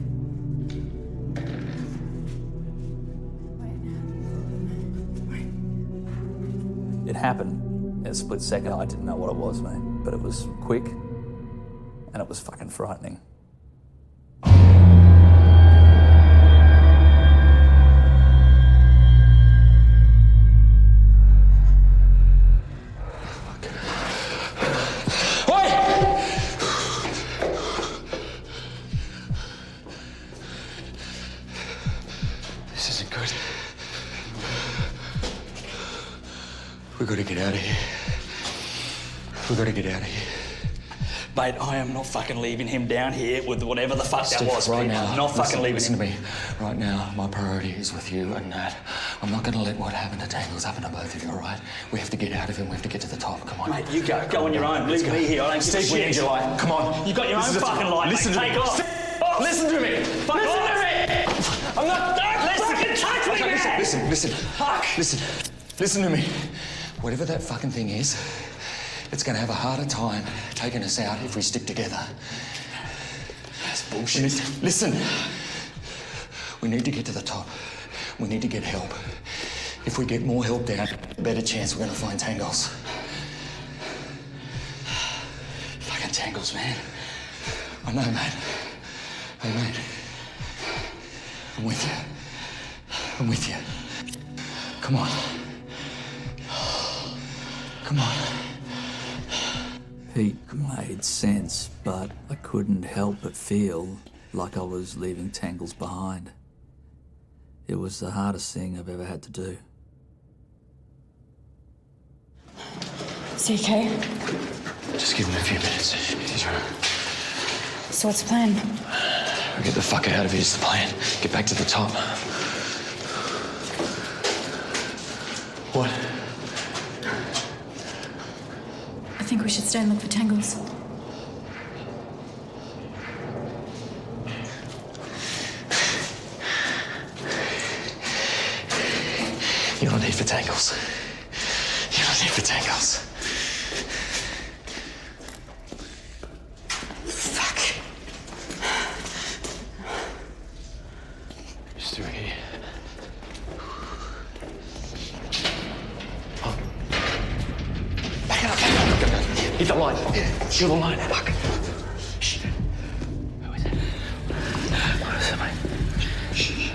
It happened in a split second. I didn't know what it was, mate, but it was quick, and it was fucking frightening. This isn't good. We've got to get out of here. We've got to get out of here. Mate, I am not fucking leaving him down here with whatever the fuck Steve, that was. right Pete. now, I'm not fucking leaving listen him. to me. Right now, my priority is with you and Nat. I'm not going to let what happened to Tangles happen to both of you, all right? We have to get out of him. We have to get to the top. Come on. Mate, you go. Go on your own. Leave me here. I don't give a Steve, we shit. need your light. Come on. You got your This own is a- fucking light. Listen mate. to Take me. off. Steve, Off. listen to me. Fuck Listen off. to me. I'm not. Don't fucking touch me, man. Listen. Fuck. Listen to me. Whatever that fucking thing is, it's going to have a harder time taking us out if we stick together. That's bullshit. Listen. We need to get to the top. We need to get help. If we get more help down, better chance we're going to find Tangles. Fucking Tangles, man. I know, mate. Hey, mate. I'm with you. I'm with you. Come on. Come on. Pete made sense, but I couldn't help but feel like I was leaving Tangles behind. It was the hardest thing I've ever had to do. Is he okay? Just give him a few minutes. He's right. So what's the plan? We'll get the fuck out of here is the plan. Get back to the top. What? I think we should stay and look for Tangles. You're not here for Tangles. You're not here for Tangles. Fuck. He's through here. Oh. Back it up, back it up. Hit the line. Feel the line. Fuck. Shh. Who is it? What is it, mate? Shh.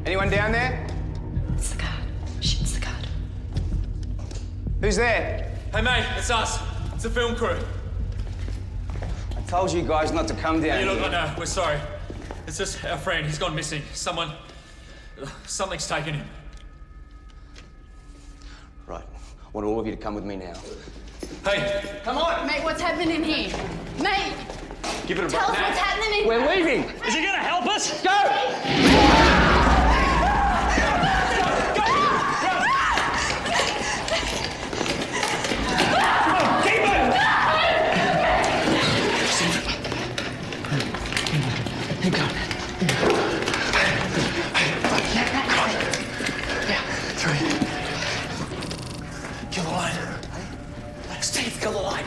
Anyone down there? It's the guard. Shh, it's the guard. Who's there? Hey, mate, it's us. It's the film crew. I told you guys not to come down Hey, look, here. I know, we're sorry. It's just our friend. He's gone missing. Something's taken him. Right. I want all of you to come with me now. Hey! Come on! Mate, what's happening here? Mate! Give it a Tell us what's happening. We're leaving! Is he gonna help us? Go! Keep going. Yeah, three. Kill the line. Steve, kill the line.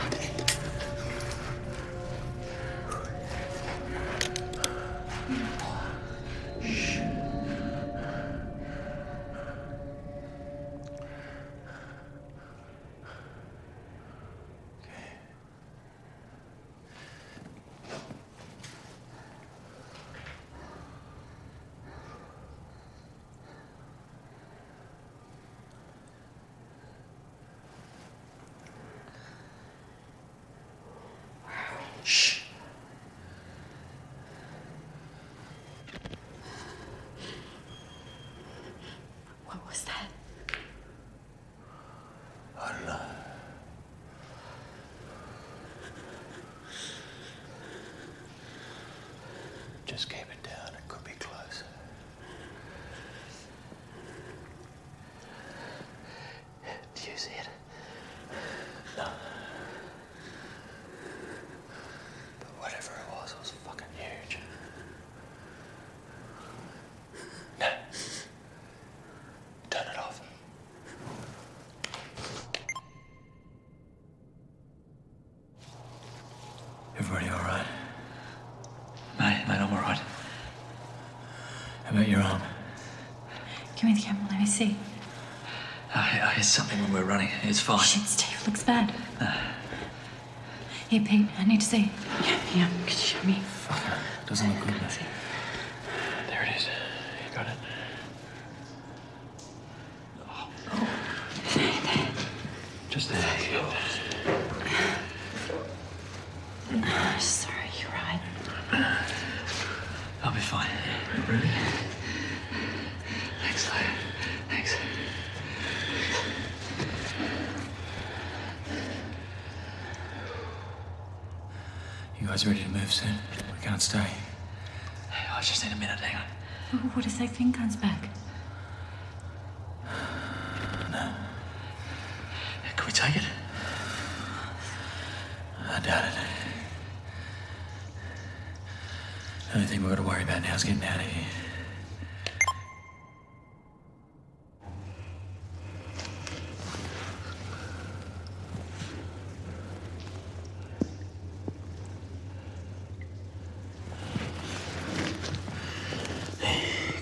Shh. What was that? I don't know. Just keep it down. It could be close. Do you see it? No. But whatever it was fucking huge. No. Turn it off. Everybody all right? Mate, I'm all right. How about your arm? Give me the camera, let me see. I hit something when we're running. It's fine. Shit, Steve, looks bad. Here, Pete, I need to see. Yeah, could you show me? Fuck, doesn't look good, does it? There it is. You got it. Just there. Sorry, you're right. I'll be fine. Really? Thanks, Lou. Thanks. You guys ready to move soon? We can't stay. I just need a minute, hang on. What if that thing comes back? No. Can we take it? I doubt it. The only thing we've got to worry about now is getting out of here.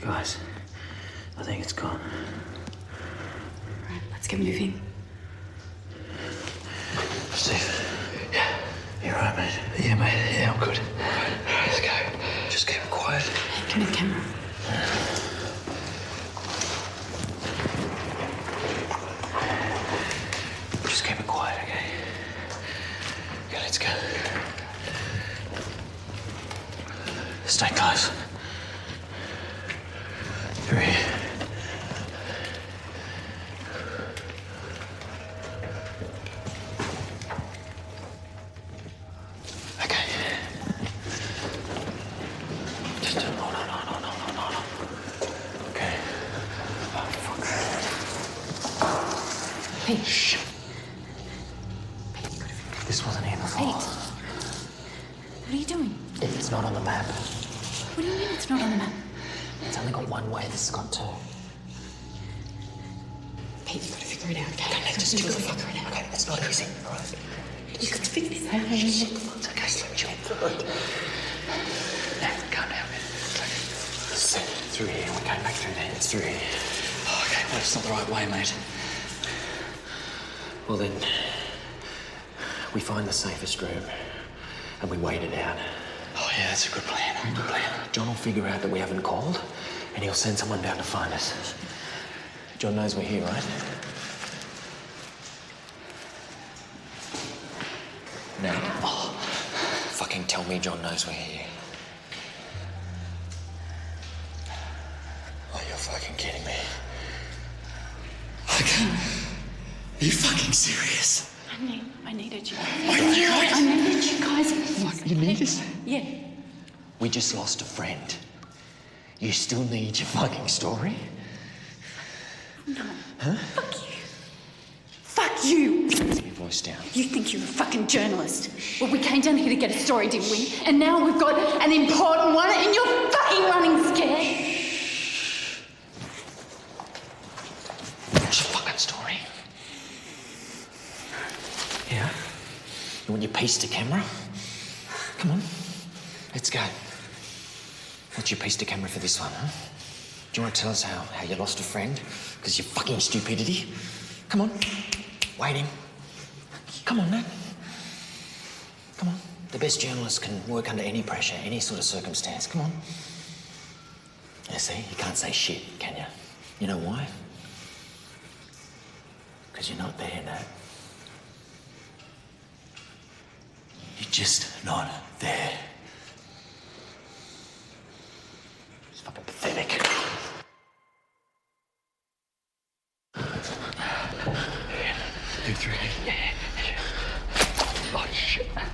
Guys, I think it's gone. Right, let's get moving. Steve. Yeah, you're right. right, mate. Yeah, mate. Yeah, I'm good. Right, let's go. Just keep it quiet. Can I camera? Just keep it quiet, okay? Okay, let's go. Stay close. 3. Okay. Just no. Okay. Oh, fuck. Pete. Shh. This wasn't here before. Pete. What are you doing? It's not on the map. What do you mean it's not on the map? It's only got one way. This has got 2. Pete, you've got to figure it out, okay? Just you've got to figure it out. Okay, it's not easy, all right? You can figure this out. It's okay, slow chill. Now, calm down, man. It's through here. We're going back through there. It's through here. Oh, okay, well, it's not the right way, mate. Well, then, we find the safest room and we wait it out. Oh, yeah, that's a good plan. Good plan. John will figure out that we haven't called and he'll send someone down to find us. John knows we're here, right? No. Oh, fucking tell me John knows we're here. Oh, you're fucking kidding me. I can't. Are you fucking serious? I needed you. I needed you guys. What, you need us? Yeah. We just lost a friend. You still need your fucking story? No. Huh? Fuck you. Fuck you. Keep your voice down. You think you're a fucking journalist. Well, we came down here to get a story, didn't we? And now we've got an important one and you're fucking running scared. What's your fucking story? Yeah? You want your piece to camera? Come on. Let's go. What's your piece to camera for this one, huh? Do you want to tell us how you lost a friend? Because your fucking stupidity? Come on. Waiting. Come on, Nat. Come on. The best journalists can work under any pressure, any sort of circumstance. Come on. Yeah, see? You can't say shit, can you? You know why? Because you're not there, Nat. You're just not there. It's fucking pathetic. 2, 3. Yeah. Oh, shit. What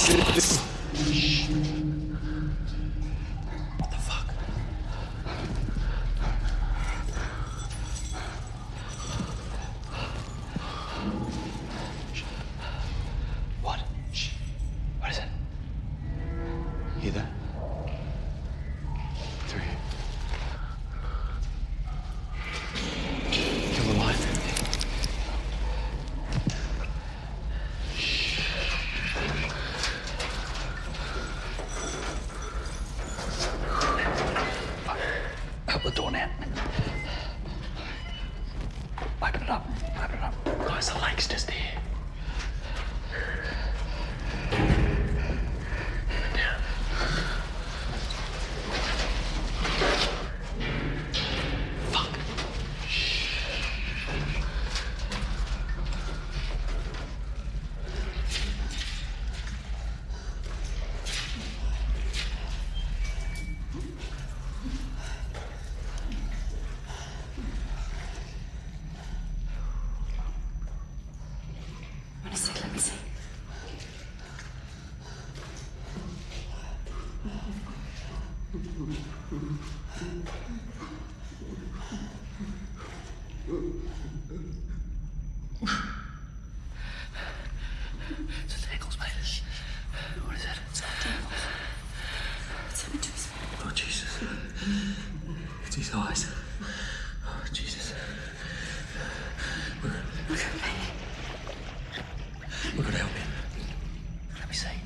the fuck? What? Shh. What is it? You there? 3. Kill the light. Out the door now. Open it up. Open it up. Guys, the lake's just here. Down. Fuck. Shh. Let me see, let me see. It's a tangles, mate. What is it? It's not tangles. What's happened to his man? Oh, Jesus. It's his eyes. Oh, Jesus. Look at me. We've got to help him. Let me see.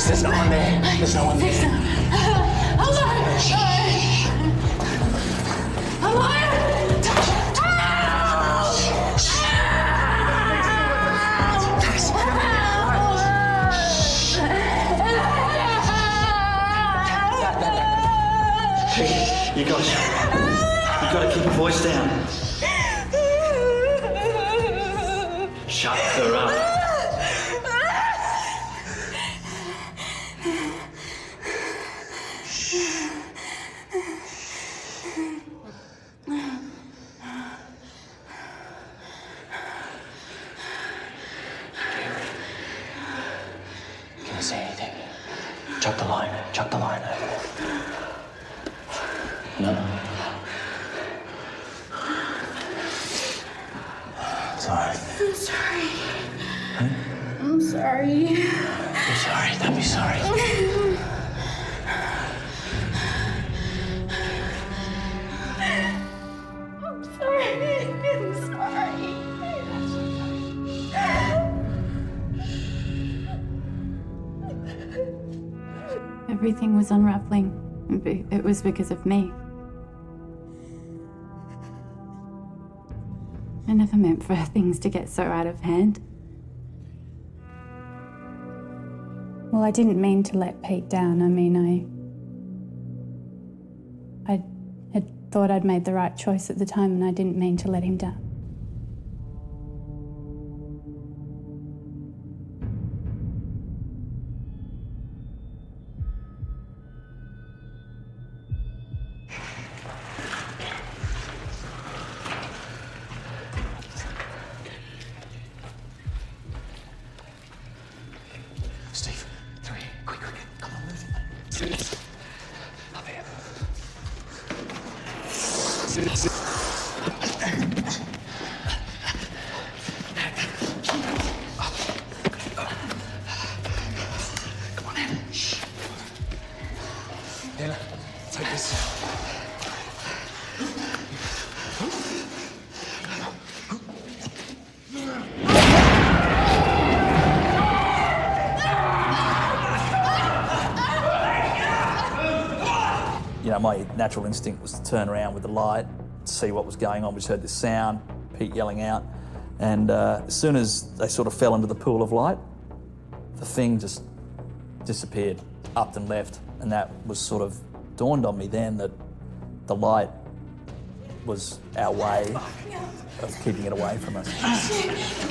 There's no one there. There's no one there. Hey, you gotta keep your voice down. Shut her up. Can you see anything? Chuck the line over there. No. Sorry. I'm sorry. Huh? I'm sorry. I'm sorry. Don't be sorry. I'm sorry. Everything was unraveling. It was because of me. I never meant for things to get so out of hand. Well, I didn't mean to let Pete down. I mean, I had thought I'd made the right choice at the time, and I didn't mean to let him down. Steve, 3. Quick. Come on, move it. Up here. Come on, Anna. Shh. Anna, take this. You know, my natural instinct was to turn around with the light, see what was going on. We just heard this sound, Pete yelling out, and as soon as they sort of fell into the pool of light, the thing just disappeared, up and left, and that was sort of dawned on me then that the light was our way of keeping it away from us.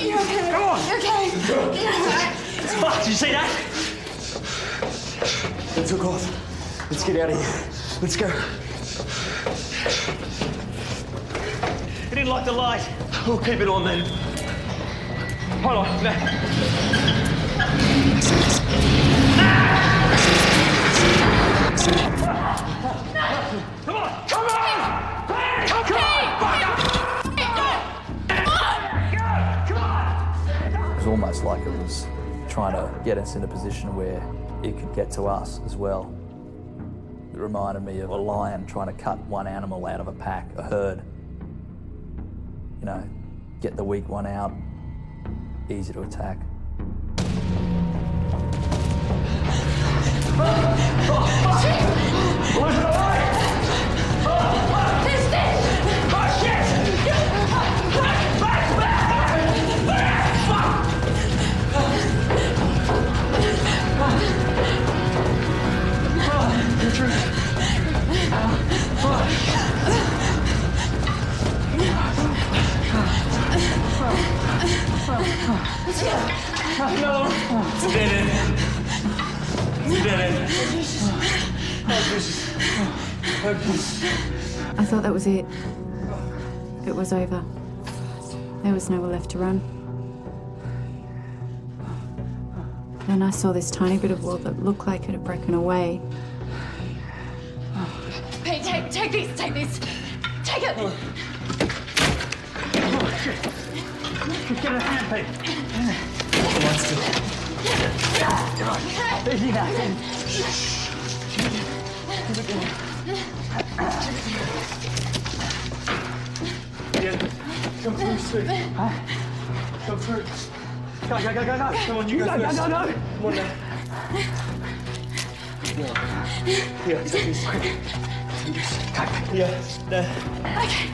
You're okay. Come on. You're okay. You're okay. Fuck, did you see that? It took off. Let's get out of here. Let's go. He didn't like the light. We'll keep it on then. Hold on. Come on! Come on! Come on! It was almost like it was trying to get us in a position where it could get to us as well. It reminded me of a lion trying to cut one animal out of a pack, a herd. You know, get the weak one out, easy to attack. No! It's a dead end. It's a dead end. Oh, Jesus. Oh, Jesus. I thought that was it. It was over. There was nowhere left to run. Then I saw this tiny bit of wall that looked like it had broken away. Hey, take these, take these. Take it. Get a hand, Pete. Easy now. Yeah. Come through, Steve. Come through. Go. Come on, you go first. Go. Come on now. Yeah, take this. Yeah, there. Okay.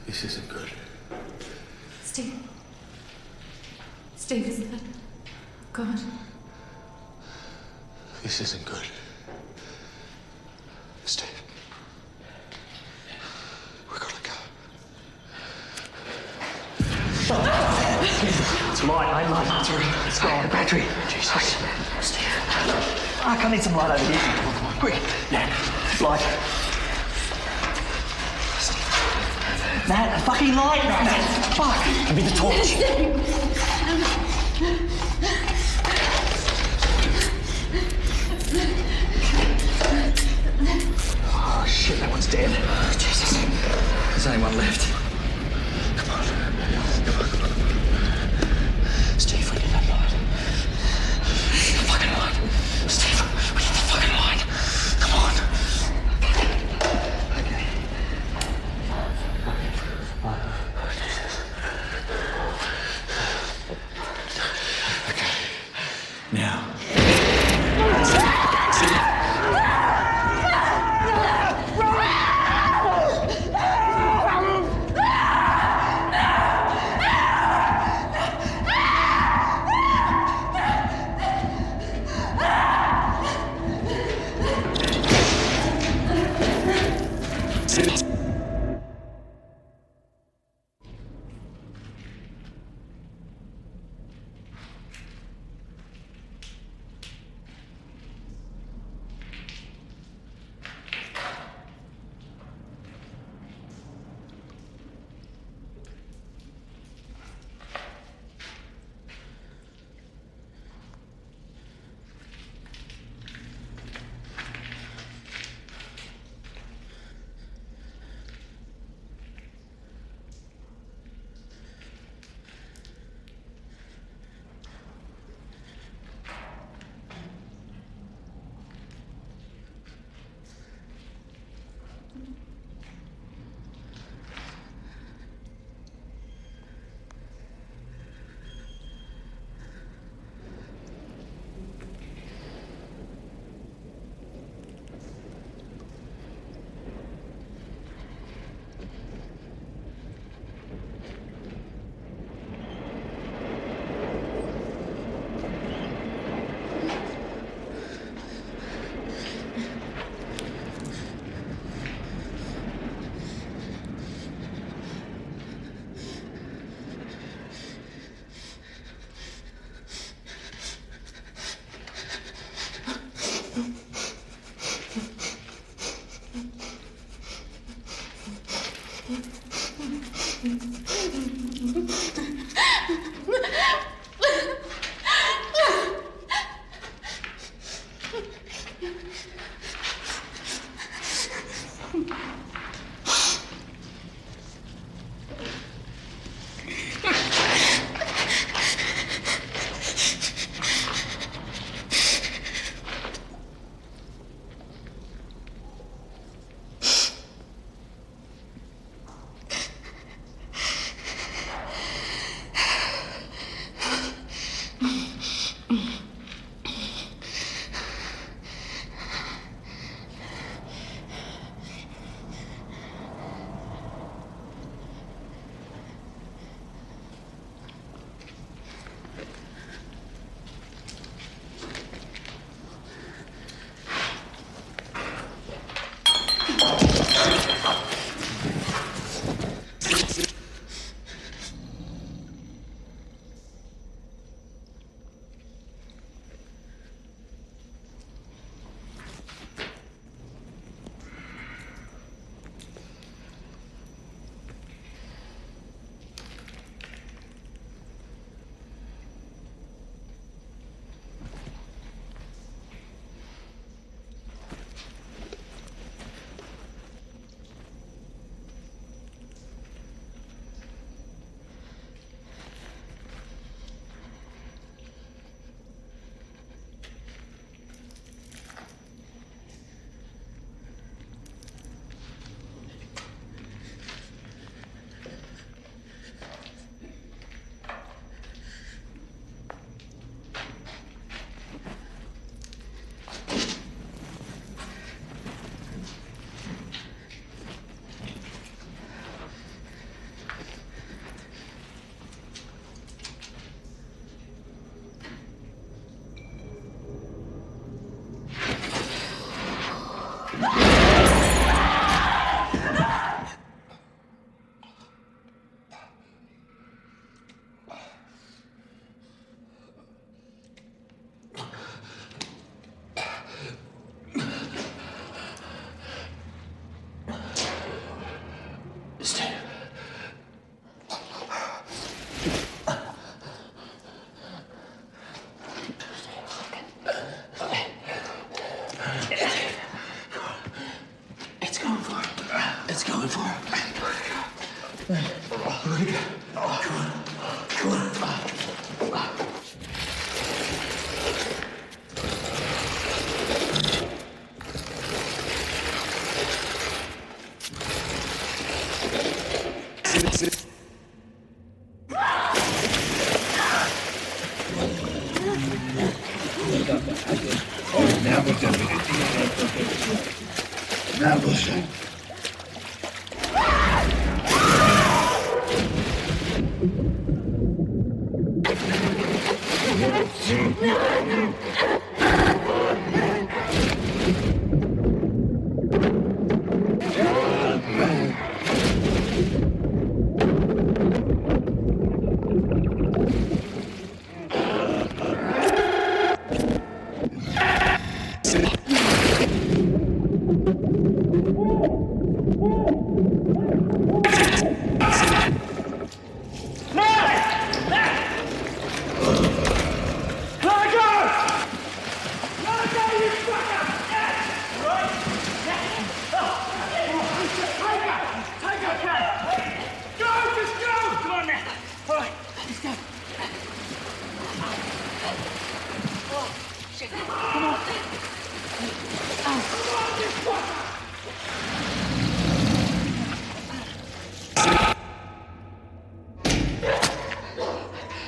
This isn't good. Steve, is that God? This isn't good. Steve. We gotta go. It's light, ain't light. It's all right. It's gone. The battery. Jesus. Steve. I need some light over here. Quick. Yeah. Light. Nat, a fucking light, Nat. Fuck. Give me the torch. Oh, shit, that one's dead. Jesus. There's only one left. Come on. Steve, we need that light. The fucking light. Steve, we need the fucking light. Come on. Okay. Oh, Jesus. Okay. Now.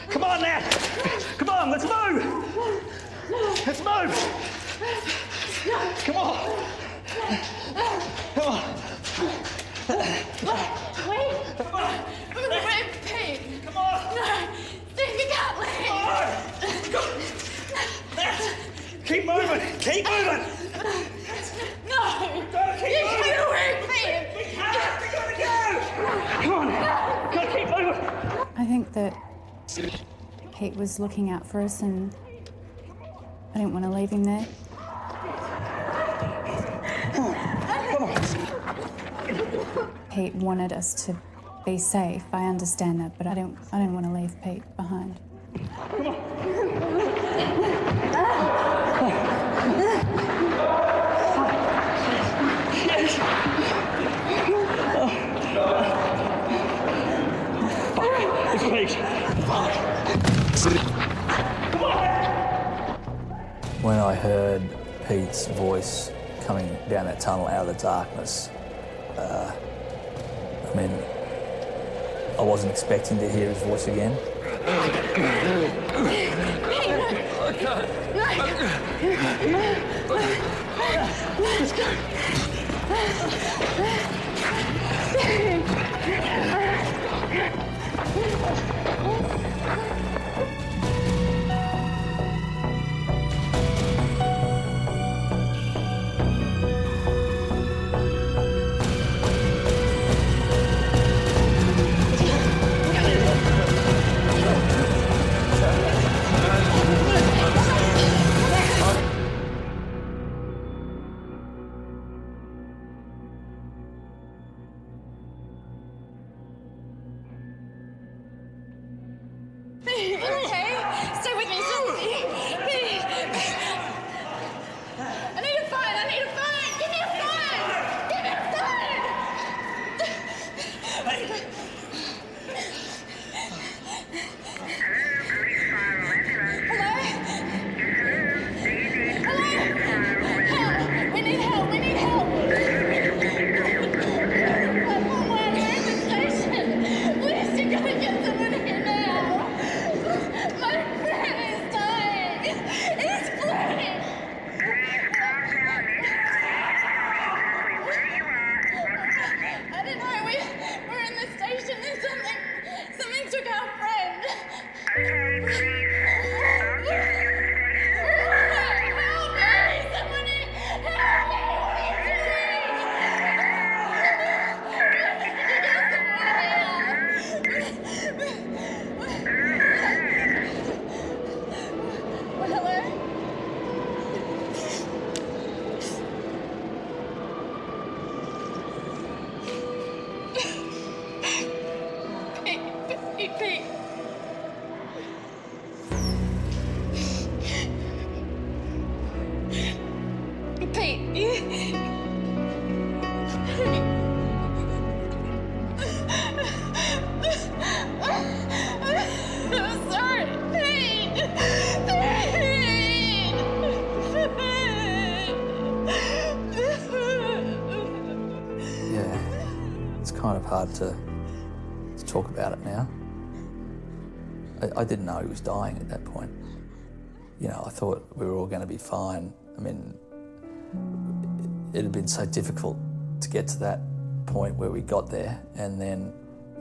Come on now! Come on, let's move! Let's move! Come on! Come on! Wait! Wait, Pete! Come on! No! Steve, you can't leave! Keep moving! Keep moving! No! You can't wait, Pete! We gotta go! Come on! Gotta keep moving! I think that Pete was looking out for us and I didn't want to leave him there. Pete wanted us to be safe. I understand that, but I don't want to leave Pete behind. Come on! Pete's voice coming down that tunnel out of the darkness. I mean, I wasn't expecting to hear his voice again. Let's go. Okay, stay with me, Susie. I need a phone. Give me a Hello? We need help. We're in the station. Please, you gotta get someone here now. My friend is dying. He's bleeding. I don't know. We're in the station. There's something took our friend. Help me! Someone help Pete. I'm sorry, Pete. Yeah, it's kind of hard to talk about it now. I didn't know he was dying at that point. You know, I thought we were all going to be fine. I mean, it had been so difficult to get to that point where we got there, and then,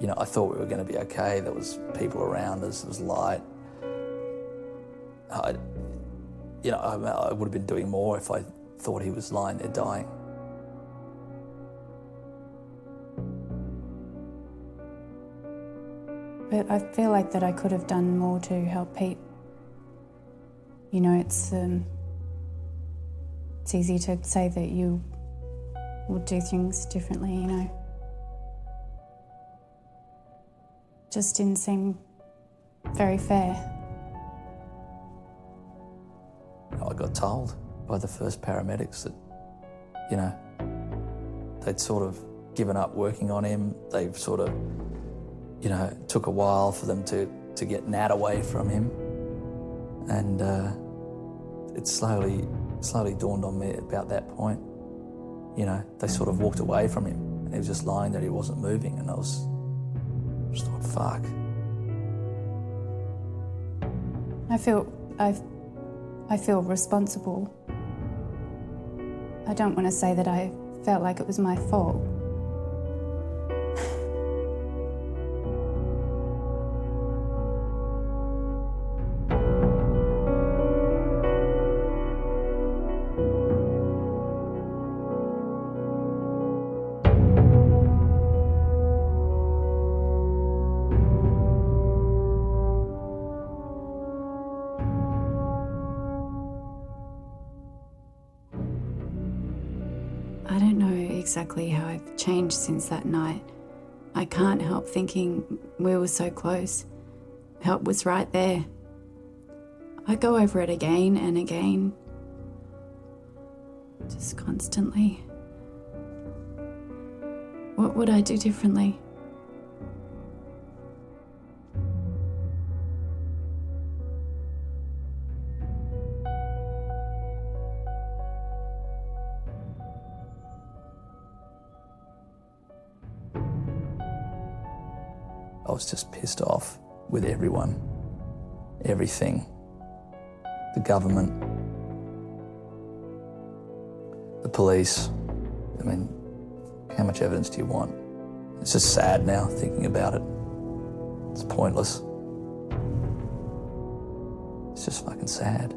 you know, I thought we were going to be okay. There was people around us, there was light. I would have been doing more if I thought he was lying there dying. But I feel like that I could have done more to help Pete. You know, it's easy to say that you would do things differently, you know. Just didn't seem very fair. I got told by the first paramedics that, you know, they'd sort of given up working on him. They've sort of, you know, it took a while for them to get Nat away from him. And it slowly dawned on me about that point. You know, they sort of walked away from him and he was just lying there, he wasn't moving, and I just thought, fuck. I feel responsible. I don't want to say that I felt like it was my fault. I don't know exactly how I've changed since that night. I can't help thinking we were so close. Help was right there. I go over it again and again. Just constantly. What would I do differently? I was just pissed off with everyone, everything. The government, the police. I mean, how much evidence do you want? It's just sad now thinking about it. It's pointless. It's just fucking sad.